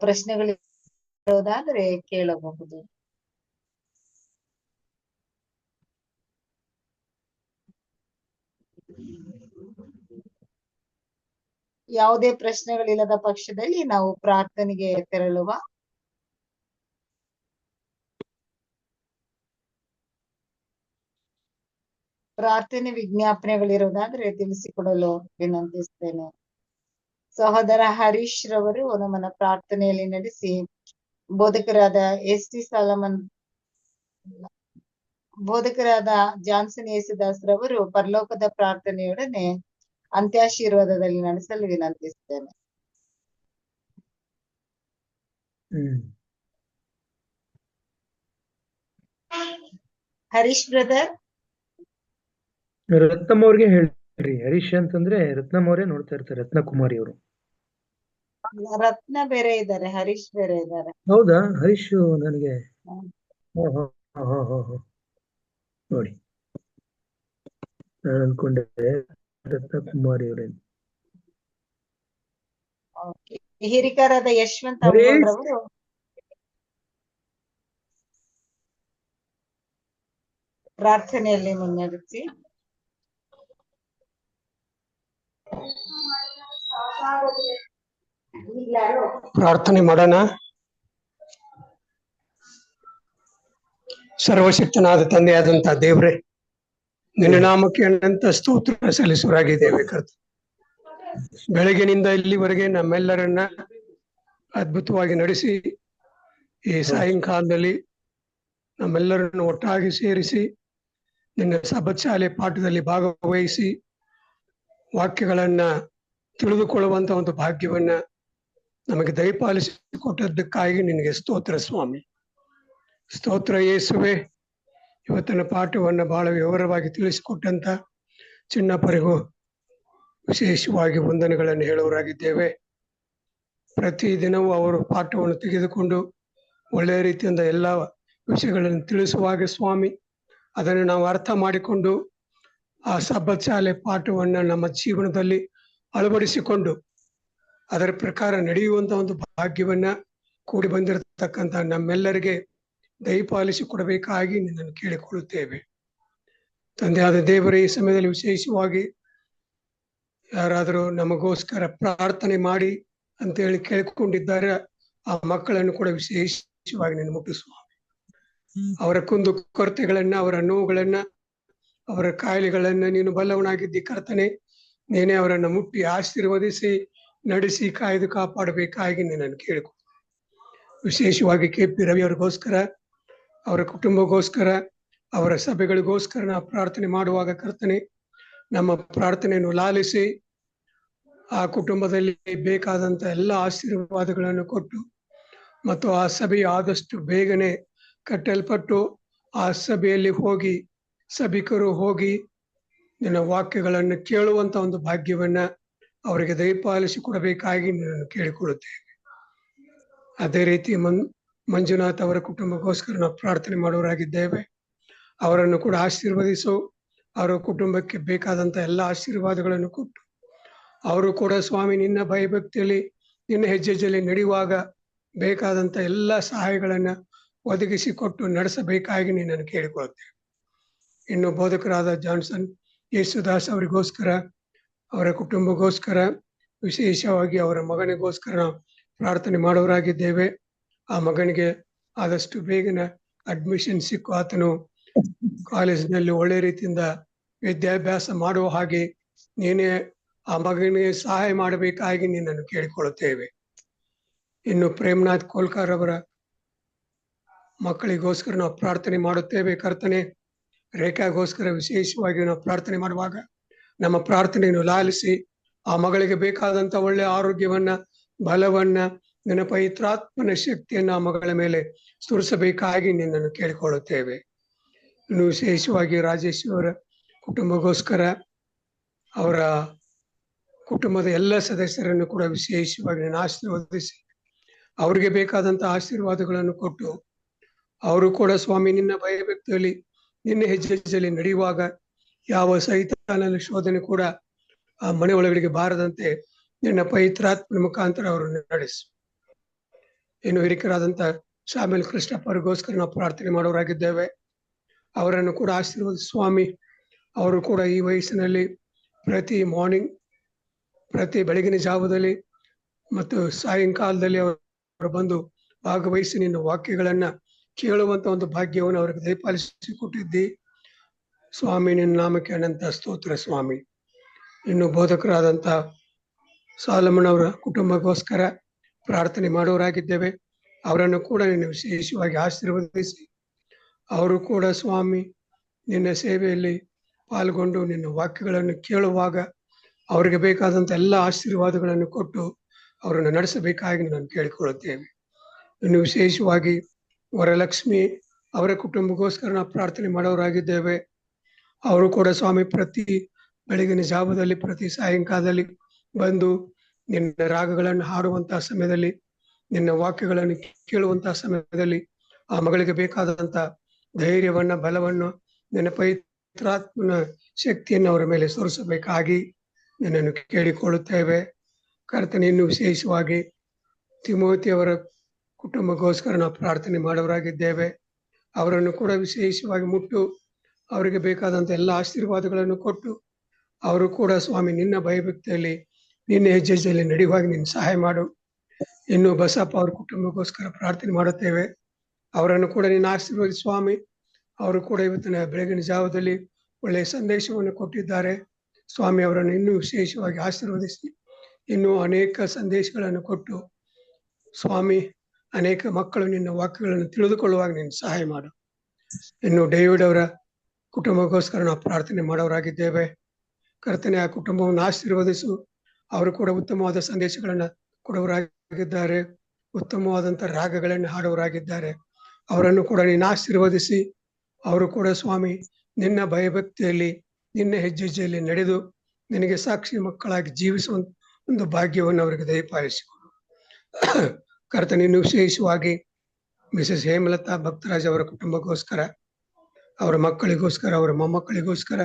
ಪ್ರಶ್ನೆಗಳಿರೋದಾದ್ರೆ ಕೇಳಬಹುದು. ಯಾವುದೇ ಪ್ರಶ್ನೆಗಳಿಲ್ಲದ ಪಕ್ಷದಲ್ಲಿ ನಾವು ಪ್ರಾರ್ಥನೆಗೆ ತೆರಳುವ. ಪ್ರಾರ್ಥನೆ ವಿಜ್ಞಾಪನೆಗಳಿರೋದಾದ್ರೆ ತಿಳಿಸಿಕೊಡಲು ವಿನಂತಿಸ್ತೇನೆ. ಸಹೋದರ ಹರೀಶ್ ರವರು ನಮ್ಮನ್ನ ಪ್ರಾರ್ಥನೆಯಲ್ಲಿ ನಡೆಸಿ ಬೋಧಕರಾದ ಬೋಧಕರಾದ ಜಾನ್ಸನ್ ಯೇಸುದಾಸ್ ರವರು ಪರಲೋಕದ ಪ್ರಾರ್ಥನೆಯೊಡನೆ ಅಂತ್ಯಾಶೀರ್ವಾದದಲ್ಲಿ ನಡೆಸಲು ವಿನಂತಿಸ್ತೇನೆ. ಹರೀಶ್ ಬ್ರದರ್. ರತ್ನಮ್ ಅವ್ರಿಗೆ ಹೇಳ್ರಿ. ಹರೀಶ್ ಅಂತಂದ್ರೆ ರತ್ನಮ್ ಅವರೇ ನೋಡ್ತಾ ಇರ್ತಾರೆ, ರತ್ನಕುಮಾರಿ ಅವರು. ರತ್ನ ಬೇರೆ ಇದ್ದಾರೆ, ಹರೀಶ್ ಬೇರೆ ಇದ್ದಾರೆ. ಹೌದಾ? ಹರೀಶ್ ನನಗೆ ನೋಡಿ, ನಾನು ಅನ್ಕೊಂಡೆ ರತ್ನಕುಮಾರಿ ಅವರೇ. ಹಿರಿಕರಾದ ಯಶವಂತ್ ಅವರು ಪ್ರಾರ್ಥನೆಯಲ್ಲಿ ಮುನ್ನಡೆಸಿ. ಪ್ರಾರ್ಥನೆ ಮಾಡೋಣ. ಸರ್ವಶಕ್ತನಾದ ತಂದೆಯಾದಂತ ದೇವ್ರೆ, ನಿನ್ನ ನಾಮಕ್ಕೆ ಅನಂತ ಸ್ತೋತ್ರ ಸಲ್ಲಿಸುವರಾಗಿದ್ದೇವೆ ಕರ್ತ. ಬೆಳಗಿನಿಂದ ಇಲ್ಲಿವರೆಗೆ ನಮ್ಮೆಲ್ಲರನ್ನ ಅದ್ಭುತವಾಗಿ ನಡೆಸಿ ಈ ಸಾಯಂಕಾಲದಲ್ಲಿ ನಮ್ಮೆಲ್ಲರನ್ನು ಒಟ್ಟಾಗಿ ಸೇರಿಸಿ ನಿನ್ನ ಸಬ್ಬತ್ ಶಾಲೆ ಪಾಠದಲ್ಲಿ ಭಾಗವಹಿಸಿ ವಾಕ್ಯಗಳನ್ನ ತಿಳಿದುಕೊಳ್ಳುವಂತ ಒಂದು ಭಾಗ್ಯವನ್ನ ನಮಗೆ ದಯಪಾಲಿಸಿಕೊಟ್ಟದ್ದಕ್ಕಾಗಿ ನಿನಗೆ ಸ್ತೋತ್ರ ಸ್ವಾಮಿ. ಸ್ತೋತ್ರ ಯೇಸುವೆ. ಇವತ್ತಿನ ಪಾಠವನ್ನ ಬಹಳ ವಿವರವಾಗಿ ತಿಳಿಸಿಕೊಟ್ಟಂತ ಚಿನ್ನಪ್ಪರಿಗೂ ವಿಶೇಷವಾಗಿ ವಂದನೆಗಳನ್ನು ಹೇಳುವರಾಗಿದ್ದೇವೆ. ಪ್ರತಿದಿನವೂ ಅವರು ಪಾಠವನ್ನು ತೆಗೆದುಕೊಂಡು ಒಳ್ಳೆಯ ರೀತಿಯಿಂದ ಎಲ್ಲ ವಿಷಯಗಳನ್ನು ತಿಳಿಸುವಾಗ ಸ್ವಾಮಿ, ಅದನ್ನು ನಾವು ಅರ್ಥ ಮಾಡಿಕೊಂಡು ಆ ಸಬ್ಬತ್ ಶಾಲೆ ಪಾಠವನ್ನ ನಮ್ಮ ಜೀವನದಲ್ಲಿ ಅಳವಡಿಸಿಕೊಂಡು ಅದರ ಪ್ರಕಾರ ನಡೆಯುವಂತ ಒಂದು ಭಾಗ್ಯವನ್ನ ಕೂಡಿ ಬಂದಿರತಕ್ಕಂತ ನಮ್ಮೆಲ್ಲರಿಗೆ ದಯಪಾಲಿಸಿ ಕೊಡಬೇಕಾಗಿ ನಿನ್ನನ್ನು ಕೇಳಿಕೊಳ್ಳುತ್ತೇವೆ. ತಂದೆಯಾದ ದೇವರೇ, ಈ ಸಮಯದಲ್ಲಿ ವಿಶೇಷವಾಗಿ ಯಾರಾದರೂ ನಮಗೋಸ್ಕರ ಪ್ರಾರ್ಥನೆ ಮಾಡಿ ಅಂತೇಳಿ ಕೇಳಿಕೊಂಡಿದ್ದಾರೆ, ಆ ಮಕ್ಕಳನ್ನು ಕೂಡ ವಿಶೇಷವಾಗಿ ನೀನು ಮುಟ್ಟಿಸುವ. ಅವರ ಕುಂದು ಕೊರತೆಗಳನ್ನ, ಅವರ ನೋವುಗಳನ್ನ, ಅವರ ಕಾಯಿಲೆಗಳನ್ನ ನೀನು ಬಲ್ಲವನಾಗಿದ್ದಿ ಕರ್ತನೆ. ನೀನೇ ಅವರನ್ನು ಮುಟ್ಟಿ ಆಶೀರ್ವದಿಸಿ ನಡೆಸಿ ಕಾಯ್ದು ಕಾಪಾಡಬೇಕಾಗಿ ನಿನ್ನನ್ನು ಕೇಳಿಕೊ. ವಿಶೇಷವಾಗಿ KP ರವಿ ಅವ್ರಿಗೋಸ್ಕರ, ಅವರ ಕುಟುಂಬಗೋಸ್ಕರ, ಅವರ ಸಭೆಗಳಿಗೋಸ್ಕರ ನಾವು ಪ್ರಾರ್ಥನೆ ಮಾಡುವಾಗ ಕರ್ತನೆ, ನಮ್ಮ ಪ್ರಾರ್ಥನೆಯನ್ನು ಲಾಲಿಸಿ ಆ ಕುಟುಂಬದಲ್ಲಿ ಬೇಕಾದಂತ ಎಲ್ಲ ಆಶೀರ್ವಾದಗಳನ್ನು ಕೊಟ್ಟು ಮತ್ತು ಆ ಸಭೆಯು ಆದಷ್ಟು ಬೇಗನೆ ಕಟ್ಟಲ್ಪಟ್ಟು ಆ ಸಭೆಯಲ್ಲಿ ಹೋಗಿ ಸಭಿಕರು ಹೋಗಿ ನಿನ್ನ ವಾಕ್ಯಗಳನ್ನು ಕೇಳುವಂತ ಒಂದು ಭಾಗ್ಯವನ್ನ ಅವರಿಗೆ ದಯಪಾಲಿಸಿ ಕೊಡಬೇಕಾಗಿ ನಿನ್ನನ್ನು ಕೇಳಿಕೊಳ್ಳುತ್ತೇವೆ. ಅದೇ ರೀತಿ ಮಂಜುನಾಥ್ ಅವರ ಕುಟುಂಬಕ್ಕೋಸ್ಕರ ನಾವು ಪ್ರಾರ್ಥನೆ ಮಾಡುವರಾಗಿದ್ದೇವೆ. ಅವರನ್ನು ಕೂಡ ಆಶೀರ್ವದಿಸು. ಅವರ ಕುಟುಂಬಕ್ಕೆ ಬೇಕಾದಂತ ಎಲ್ಲ ಆಶೀರ್ವಾದಗಳನ್ನು ಕೊಟ್ಟು ಅವರು ಕೂಡ ಸ್ವಾಮಿ ನಿನ್ನ ಭಯಭಕ್ತಿಯಲ್ಲಿ ನಿನ್ನ ಹೆಜ್ಜೆಯಲ್ಲಿ ನಡೆಯುವಾಗ ಬೇಕಾದಂತ ಎಲ್ಲ ಸಹಾಯಗಳನ್ನ ಒದಗಿಸಿಕೊಟ್ಟು ನಡೆಸಬೇಕಾಗಿ ನಿನ್ನನ್ನು ಕೇಳಿಕೊಳ್ಳುತ್ತೇವೆ. ಇನ್ನು ಬೋಧಕರಾದ ಜಾನ್ಸನ್ ಯೇಸುದಾಸ್ ಅವರಿಗೋಸ್ಕರ, ಅವರ ಕುಟುಂಬಗೋಸ್ಕರ, ವಿಶೇಷವಾಗಿ ಅವರ ಮಗನಿಗೋಸ್ಕರ ನಾವು ಪ್ರಾರ್ಥನೆ ಮಾಡೋರಾಗಿದ್ದೇವೆ. ಆ ಮಗನಿಗೆ ಆದಷ್ಟು ಬೇಗನ ಅಡ್ಮಿಷನ್ ಸಿಕ್ಕು ಆತನು ಕಾಲೇಜಿನಲ್ಲಿ ಒಳ್ಳೆ ರೀತಿಯಿಂದ ವಿದ್ಯಾಭ್ಯಾಸ ಮಾಡುವ ಹಾಗೆ ನೀನೇ ಆ ಮಗನಿಗೆ ಸಹಾಯ ಮಾಡಬೇಕಾಗಿ ನಿನ್ನನ್ನು ಕೇಳಿಕೊಳ್ಳುತ್ತೇವೆ. ಇನ್ನು ಪ್ರೇಮ್ನಾಥ್ ಕೋಲ್ಕರ್ ಅವರ ಮಕ್ಕಳಿಗೋಸ್ಕರ ನಾವು ಪ್ರಾರ್ಥನೆ ಮಾಡುತ್ತೇವೆ ಕರ್ತನೆ. ರೇಖಾಗೋಸ್ಕರ ವಿಶೇಷವಾಗಿ ನಾವು ಪ್ರಾರ್ಥನೆ ಮಾಡುವಾಗ ನಮ್ಮ ಪ್ರಾರ್ಥನೆಯನ್ನು ಲಾಲಿಸಿ ಆ ಮಗಳಿಗೆ ಬೇಕಾದಂತ ಒಳ್ಳೆ ಆರೋಗ್ಯವನ್ನ, ಬಲವನ್ನ, ನಿನ್ನ ಪವಿತ್ರಾತ್ಮನ ಶಕ್ತಿಯನ್ನ ಆ ಮಗಳ ಮೇಲೆ ಸುರಿಸಬೇಕಾಗಿ ನಿನ್ನನ್ನು ಕೇಳಿಕೊಳ್ಳುತ್ತೇವೆ. ಇನ್ನು ವಿಶೇಷವಾಗಿ ರಾಜೇಶ್ ಅವರ ಕುಟುಂಬಗೋಸ್ಕರ, ಅವರ ಕುಟುಂಬದ ಎಲ್ಲ ಸದಸ್ಯರನ್ನು ಕೂಡ ವಿಶೇಷವಾಗಿ ನೀನು ಆಶೀರ್ವದಿಸಿ ಅವರಿಗೆ ಬೇಕಾದಂತ ಆಶೀರ್ವಾದಗಳನ್ನು ಕೊಟ್ಟು ಅವರು ಕೂಡ ಸ್ವಾಮಿ ನಿನ್ನ ಭಯಭಕ್ತಿಯಲ್ಲಿ ನಿನ್ನ ಹೆಜ್ಜೆಯಲ್ಲಿ ನಡೆಯುವಾಗ ಯಾವ ಸೈತಾನನ ಶೋಧನೆ ಕೂಡ ಆ ಮನೆ ಒಳಗಡೆಗೆ ಬಾರದಂತೆ ನಿನ್ನ ಪವಿತ್ರಾತ್ಮನ ಮುಖಾಂತರ ಅವರನ್ನು ನಡೆಸು. ಇನ್ನು ಹಿರಿಕರಾದಂತ ಶಾಮಿಲ್ ಕೃಷ್ಣಪ್ಪ ಅವರಿಗೋಸ್ಕರ ನಾವು ಪ್ರಾರ್ಥನೆ ಮಾಡೋರಾಗಿದ್ದೇವೆ. ಅವರನ್ನು ಕೂಡ ಆಶೀರ್ವದಿಸು ಸ್ವಾಮಿ. ಅವರು ಕೂಡ ಈ ವಯಸ್ಸಿನಲ್ಲಿ ಪ್ರತಿ ಬೆಳಗಿನ ಜಾವದಲ್ಲಿ ಮತ್ತು ಸಾಯಂಕಾಲದಲ್ಲಿ ಅವರು ಬಂದು ಭಾಗವಹಿಸಿ ನಿನ್ನ ವಾಕ್ಯಗಳನ್ನ ಕೇಳುವಂತ ಒಂದು ಭಾಗ್ಯವನ್ನು ಅವರಿಗೆ ದಯಪಾಲಿಸಿಕೊಟ್ಟಿದ್ದಿ ಸ್ವಾಮಿ. ನಿನ್ನ ನಾಮಕ್ಕೆ ಅನಂತ ಸ್ತೋತ್ರ ಸ್ವಾಮಿ. ಇನ್ನು ಬೋಧಕರಾದಂತ ಸಾಲಮನ್ ಅವರ ಕುಟುಂಬಕ್ಕೋಸ್ಕರ ಪ್ರಾರ್ಥನೆ ಮಾಡೋರಾಗಿದ್ದೇವೆ. ಅವರನ್ನು ಕೂಡ ನಿನ್ನ ವಿಶೇಷವಾಗಿ ಆಶೀರ್ವದಿಸಿ ಅವರು ಕೂಡ ಸ್ವಾಮಿ ನಿನ್ನ ಸೇವೆಯಲ್ಲಿ ಪಾಲ್ಗೊಂಡು ನಿನ್ನ ವಾಕ್ಯಗಳನ್ನು ಕೇಳುವಾಗ ಅವರಿಗೆ ಬೇಕಾದಂತ ಎಲ್ಲ ಆಶೀರ್ವಾದಗಳನ್ನು ಕೊಟ್ಟು ಅವರನ್ನು ನಡೆಸಬೇಕಾಗಿ ನಾನು ಕೇಳಿಕೊಳ್ಳುತ್ತೇವೆ. ಇನ್ನು ವಿಶೇಷವಾಗಿ ವರಲಕ್ಷ್ಮಿ ಅವರ ಕುಟುಂಬಕ್ಕೋಸ್ಕರ ನಾವು ಪ್ರಾರ್ಥನೆ ಮಾಡೋರಾಗಿದ್ದೇವೆ. ಅವರು ಕೂಡ ಸ್ವಾಮಿ ಪ್ರತಿ ಬೆಳಗಿನ ಜಾವದಲ್ಲಿ, ಪ್ರತಿ ಸಾಯಂಕಾಲದಲ್ಲಿ ಬಂದು ನಿನ್ನ ರಾಗಗಳನ್ನು ಹಾಡುವಂತಹ ಸಮಯದಲ್ಲಿ, ನಿನ್ನ ವಾಕ್ಯಗಳನ್ನು ಕೇಳುವಂತಹ ಸಮಯದಲ್ಲಿ ಆ ಮಗಳಿಗೆ ಬೇಕಾದಂತ ಧೈರ್ಯವನ್ನ, ಬಲವನ್ನು, ನಿನ್ನ ಪವಿತ್ರಾತ್ಮನ ಶಕ್ತಿಯನ್ನು ಅವರ ಮೇಲೆ ಸುರಿಸಬೇಕಾಗಿ ನಿನ್ನನ್ನು ಕೇಳಿಕೊಳ್ಳುತ್ತೇವೆ ಕರ್ತನೆ. ಇನ್ನು ವಿಶೇಷವಾಗಿ ತಿಮೋತಿ ಅವರ ಕುಟುಂಬಕ್ಕೋಸ್ಕರ ನಾವು ಪ್ರಾರ್ಥನೆ ಮಾಡೋರಾಗಿದ್ದೇವೆ. ಅವರನ್ನು ಕೂಡ ವಿಶೇಷವಾಗಿ ಮುಟ್ಟು ಅವರಿಗೆ ಬೇಕಾದಂತ ಎಲ್ಲ ಆಶೀರ್ವಾದಗಳನ್ನು ಕೊಟ್ಟು ಅವರು ಕೂಡ ಸ್ವಾಮಿ ನಿನ್ನ ಭಯಭಕ್ತಿಯಲ್ಲಿ ನಿನ್ನ ಹೆಜ್ಜೆಯಲ್ಲಿ ನಡೆಯುವಾಗ ನೀನು ಸಹಾಯ ಮಾಡು. ಇನ್ನು ಬಸಪ್ಪ ಅವ್ರ ಕುಟುಂಬಕ್ಕೋಸ್ಕರ ಪ್ರಾರ್ಥನೆ ಮಾಡುತ್ತೇವೆ. ಅವರನ್ನು ಕೂಡ ನೀನು ಆಶೀರ್ವದಿ ಸ್ವಾಮಿ. ಅವರು ಕೂಡ ಇವತ್ತಿನ ಬೆಳಗಿನ ಜಾವದಲ್ಲಿ ಒಳ್ಳೆಯ ಸಂದೇಶವನ್ನು ಕೊಟ್ಟಿದ್ದಾರೆ ಸ್ವಾಮಿ. ಅವರನ್ನು ಇನ್ನೂ ವಿಶೇಷವಾಗಿ ಆಶೀರ್ವದಿಸಿ ಇನ್ನೂ ಅನೇಕ ಸಂದೇಶಗಳನ್ನು ಕೊಟ್ಟು ಸ್ವಾಮಿ, ಅನೇಕ ಮಕ್ಕಳು ನಿನ್ನ ವಾಕ್ಯಗಳನ್ನು ತಿಳಿದುಕೊಳ್ಳುವಾಗ ನೀನು ಸಹಾಯ ಮಾಡು. ಇನ್ನು ಡೇವಿಡ್ ಅವರ ಕುಟುಂಬಕ್ಕೋಸ್ಕರ ನಾವು ಪ್ರಾರ್ಥನೆ ಮಾಡೋರಾಗಿದ್ದೇವೆ. ಕರ್ತನೆ, ಆ ಕುಟುಂಬವನ್ನು ಆಶೀರ್ವದಿಸು. ಅವರು ಕೂಡ ಉತ್ತಮವಾದ ಸಂದೇಶಗಳನ್ನ ಕೊಡುವರಾಗಿದ್ದಾರೆ, ಉತ್ತಮವಾದಂಥ ರಾಗಗಳನ್ನು ಹಾಡುವರಾಗಿದ್ದಾರೆ. ಅವರನ್ನು ಕೂಡ ನೀನು ಆಶೀರ್ವದಿಸಿ ಅವರು ಕೂಡ ಸ್ವಾಮಿ ನಿನ್ನ ಭಯಭಕ್ತಿಯಲ್ಲಿ ನಿನ್ನ ಹೆಜ್ಜೆಯಲ್ಲಿ ನಡೆದು ನಿನಗೆ ಸಾಕ್ಷಿ ಮಕ್ಕಳಾಗಿ ಜೀವಿಸುವ ಒಂದು ಭಾಗ್ಯವನ್ನು ಅವರಿಗೆ ದಯಪಾಲಿಸಿಕೊಡು. ಕರ್ತನೆ, ಇನ್ನು ವಿಶೇಷವಾಗಿ ಮಿಸಸ್ ಹೇಮಲತಾ ಭಕ್ತರಾಜ್ ಅವರ ಕುಟುಂಬಕ್ಕೋಸ್ಕರ, ಅವರ ಮಕ್ಕಳಿಗೋಸ್ಕರ, ಅವರ ಮೊಮ್ಮಕ್ಕಳಿಗೋಸ್ಕರ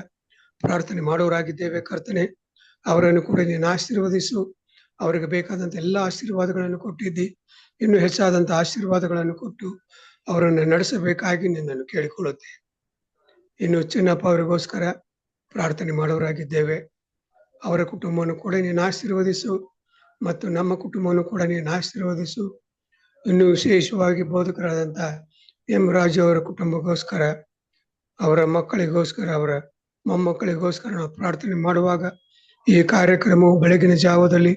ಪ್ರಾರ್ಥನೆ ಮಾಡೋರಾಗಿದ್ದೇವೆ. ಕರ್ತನೆ, ಅವರನ್ನು ಕೂಡ ನೀನು ಆಶೀರ್ವದಿಸು. ಅವರಿಗೆ ಬೇಕಾದಂಥ ಎಲ್ಲ ಆಶೀರ್ವಾದಗಳನ್ನು ಕೊಟ್ಟಿದ್ದಿ. ಇನ್ನು ಹೆಚ್ಚಾದಂಥ ಆಶೀರ್ವಾದಗಳನ್ನು ಕೊಟ್ಟು ಅವರನ್ನು ನಡೆಸಬೇಕಾಗಿ ನಿನ್ನನ್ನು ಕೇಳಿಕೊಳ್ಳುತ್ತೆ. ಇನ್ನು ಚಿನ್ನಪ್ಪ ಅವರಿಗೋಸ್ಕರ ಪ್ರಾರ್ಥನೆ ಮಾಡೋರಾಗಿದ್ದೇವೆ. ಅವರ ಕುಟುಂಬವನ್ನು ಕೂಡ ನೀನು ಆಶೀರ್ವದಿಸು ಮತ್ತು ನಮ್ಮ ಕುಟುಂಬವನ್ನು ಕೂಡ ನೀನು ಆಶೀರ್ವದಿಸು. ಇನ್ನು ವಿಶೇಷವಾಗಿ ಬೋಧಕರಾದಂಥ ಎಂ ರಾಜು ಅವರ ಕುಟುಂಬಕ್ಕೋಸ್ಕರ, ಅವರ ಮಕ್ಕಳಿಗೋಸ್ಕರ, ಅವರ ಮೊಮ್ಮಕ್ಕಳಿಗೋಸ್ಕರ ನಾವು ಪ್ರಾರ್ಥನೆ ಮಾಡುವಾಗ ಈ ಕಾರ್ಯಕ್ರಮವು ಬೆಳಗಿನ ಜಾವದಲ್ಲಿ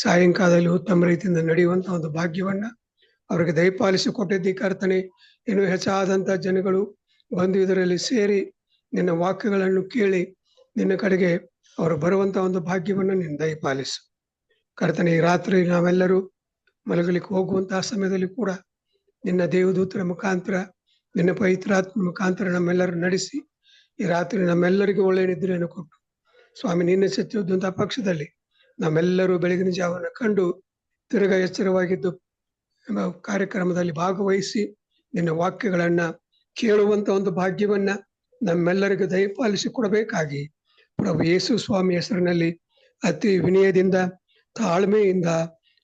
ಸಾಯಂಕಾಲದಲ್ಲಿ ಉತ್ತಮ ರೀತಿಯಿಂದ ನಡೆಯುವಂತ ಒಂದು ಭಾಗ್ಯವನ್ನ ಅವರಿಗೆ ದಯಪಾಲಿಸಿ ಕೊಟ್ಟಿದ್ದಿ. ಕರ್ತನೆ, ಇನ್ನು ಹೆಚ್ಚಾದಂತ ಜನಗಳು ಬಂದು ಇದರಲ್ಲಿ ಸೇರಿ ನಿನ್ನ ವಾಕ್ಯಗಳನ್ನು ಕೇಳಿ ನಿನ್ನ ಕಡೆಗೆ ಅವರು ಬರುವಂತ ಒಂದು ಭಾಗ್ಯವನ್ನು ನೀನು ದಯಪಾಲಿಸು. ಕರ್ತನೆ, ಈ ರಾತ್ರಿ ನಾವೆಲ್ಲರೂ ಮಲಗಲಿಕ್ಕೆ ಹೋಗುವಂತಹ ಸಮಯದಲ್ಲಿ ಕೂಡ ನಿನ್ನ ದೇವದೂತರ ಮುಖಾಂತರ, ನಿನ್ನ ಪವಿತ್ರಾತ್ಮ ಮುಖಾಂತರ ನಮ್ಮೆಲ್ಲರೂ ನಡೆಸಿ ಈ ರಾತ್ರಿ ನಮ್ಮೆಲ್ಲರಿಗೂ ಒಳ್ಳೆಯ ನಿದ್ರೆಯನ್ನು ಕೊಟ್ಟು ಸ್ವಾಮಿ, ನಿನ್ನ ಸತ್ಯದಂತಹ ಪಕ್ಷದಲ್ಲಿ ನಮ್ಮೆಲ್ಲರೂ ಬೆಳಗಿನ ಜಾವವನ್ನು ಕಂಡು ತಿರುಗ ಎಚ್ಚರವಾಗಿದ್ದು ಕಾರ್ಯಕ್ರಮದಲ್ಲಿ ಭಾಗವಹಿಸಿ ನಿನ್ನ ವಾಕ್ಯಗಳನ್ನ ಕೇಳುವಂತ ಒಂದು ಭಾಗ್ಯವನ್ನ ನಮ್ಮೆಲ್ಲರಿಗೂ ದಯಪಾಲಿಸಿ ಕೊಡಬೇಕಾಗಿ ಪ್ರಭು ಯೇಸು ಸ್ವಾಮಿ ಹೆಸರಿನಲ್ಲಿ ಅತಿ ವಿನಯದಿಂದ ತಾಳ್ಮೆಯಿಂದ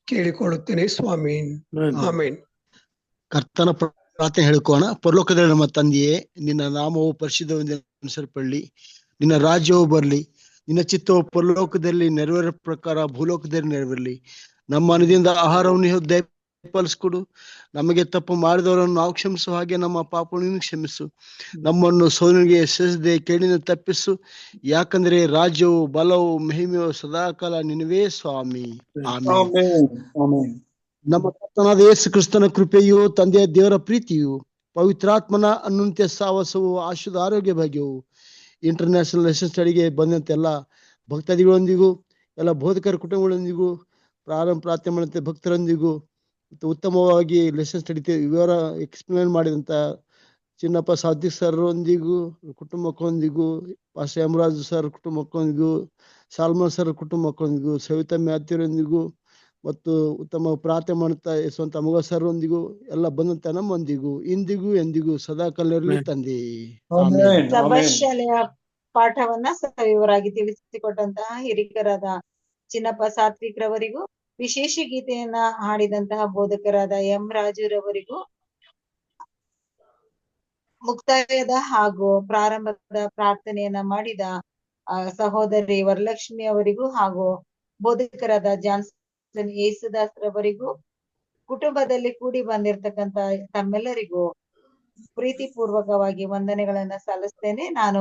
ಕೇಳಿಕೊಳ್ಳುತ್ತೇನೆ ಸ್ವಾಮಿ. ಆಮೇನ್. ಕರ್ತನ ಪ್ರಾರ್ಥನೆ ಹೇಳ್ಕೋಣ. ಪರಲೋಕದಲ್ಲಿ ನಮ್ಮ ತಂದೆಯೇ, ನಿನ್ನ ನಾಮವು ಪರಿಶುದ್ಧವೆಂದೆನಿಸಲ್ಪಡಲಿ, ನಿನ್ನ ರಾಜ್ಯವು ಬರಲಿ, ನಿನ್ನ ಚಿತ್ತವು ಪರಲೋಕದಲ್ಲಿ ನೆರವೇರ ಪ್ರಕಾರ ಭೂಲೋಕದಲ್ಲಿ ನೆರವೇರಲಿ. ನಮ್ಮ ಅನುದಿನದ ಆಹಾರವನ್ನು ದಯಪಾಲಿಸಿಕೊಡು. ನಮಗೆ ತಪ್ಪು ಮಾಡಿದವರನ್ನು ನಾವು ಕ್ಷಮಿಸುವ ಹಾಗೆ ನಮ್ಮ ಪಾಪವನ್ನು ಕ್ಷಮಿಸು. ನಮ್ಮನ್ನು ಸೋದನಿಗೆ ಸೇರಿಸದೆ ಕೇಳಿನ ತಪ್ಪಿಸು. ಯಾಕಂದ್ರೆ ರಾಜ್ಯವು, ಬಲವು, ಮಹಿಮೆಯು ಸದಾಕಾಲ ನಿನವೇ ಸ್ವಾಮಿ. ಆಮೆನ್. ನಮ್ಮ ಕರ್ತನಾದ ಯೇಸು ಕ್ರಿಸ್ತನ ಕೃಪೆಯು, ತಂದೆಯ ದೇವರ ಪ್ರೀತಿಯು, ಪವಿತ್ರಾತ್ಮನ ಅನ್ಯೋನ್ಯ ಸಹವಾಸವು, ಆಶುದ್ಧ ಆರೋಗ್ಯ ಭಾಗ್ಯವು ಇಂಟರ್ನ್ಯಾಷನಲ್ ಲೆಸನ್ ಸ್ಟಡಿಗೆ ಬಂದಂತೆ ಎಲ್ಲ ಭಕ್ತಾದಿಗಳೊಂದಿಗೂ ಎಲ್ಲ ಬೋಧಕರ ಕುಟುಂಬಗಳೊಂದಿಗೂ ಪ್ರಾರ್ಥನೆ ಮಾಡುವಂತೆ ಭಕ್ತರೊಂದಿಗೂ ಮತ್ತು ಉತ್ತಮವಾಗಿ ಲೆಸನ್ ಸ್ಟಡಿ ವಿವರ ಎಕ್ಸ್ಪ್ಲೇನ್ ಮಾಡಿದಂತ ಚಿನ್ನಪ್ಪ ಸಾದಿಕ್ ಸರ್ ಒಂದಿಗೂ ಕುಟುಂಬಕ್ಕೊಂದಿಗೂ, ಪಾಸ್ಟರ್ ಹೇಮರಾಜು ಸರ್ ಕುಟುಂಬಕ್ಕೊಂದಿಗೂ, ಸಾಲ್ಮನ್ ಸರ್ ಕುಟುಂಬಕ್ಕೊಂದಿಗೂ, ಸವಿತಾ ಮ್ಯಾಥ್ಯೂರೊಂದಿಗೂ ಮತ್ತು ಉತ್ತಮ ಪ್ರಾರ್ಥನೆ ಮಾಡುತ್ತಾ ಯಶವಂತ ಅಮಗ ಸರ್ ಒಂದಿಗೂ ಎಲ್ಲ ಬಂದಂತ ನಮ್ಮೊಂದಿಗೂ ಇಂದಿಗೂ ಎಂದಿಗೂ ಸದಾ ಕಲ್ಲರಲ್ಲಿ ತಂದೆ. ಸಭಾಶಾಲೆಯ ಪಾಠವನ್ನ ಸವಿವರಾಗಿ ತಿಳಿಸಿಕೊಟ್ಟಂತಹ ಹಿರಿಕರಾದ ಚಿನ್ನಪ್ಪ ಸಾತ್ವಿಕ್ ರವರಿಗೂ, ವಿಶೇಷ ಗೀತೆಯನ್ನ ಹಾಡಿದಂತಹ ಬೋಧಕರಾದ ಎಂ ರಾಜುರವರಿಗೂ, ಮುಕ್ತಾಯದ ಹಾಗೂ ಪ್ರಾರಂಭದ ಪ್ರಾರ್ಥನೆಯನ್ನ ಮಾಡಿದ ಸಹೋದರಿ ವರಲಕ್ಷ್ಮಿ ಅವರಿಗೂ ಹಾಗೂ ಬೋಧಕರಾದ ಜಾನ್ಸನ್ ಯೇಸುದಾಸ್ ರವರಿಗೂ, ಕುಟುಂಬದಲ್ಲಿ ಕೂಡಿ ಬಂದಿರತಕ್ಕಂತ ತಮ್ಮೆಲ್ಲರಿಗೂ ಪ್ರೀತಿಪೂರ್ವಕವಾಗಿ ವಂದನೆಗಳನ್ನ ಸಲ್ಲಿಸ್ತೇನೆ. ನಾನು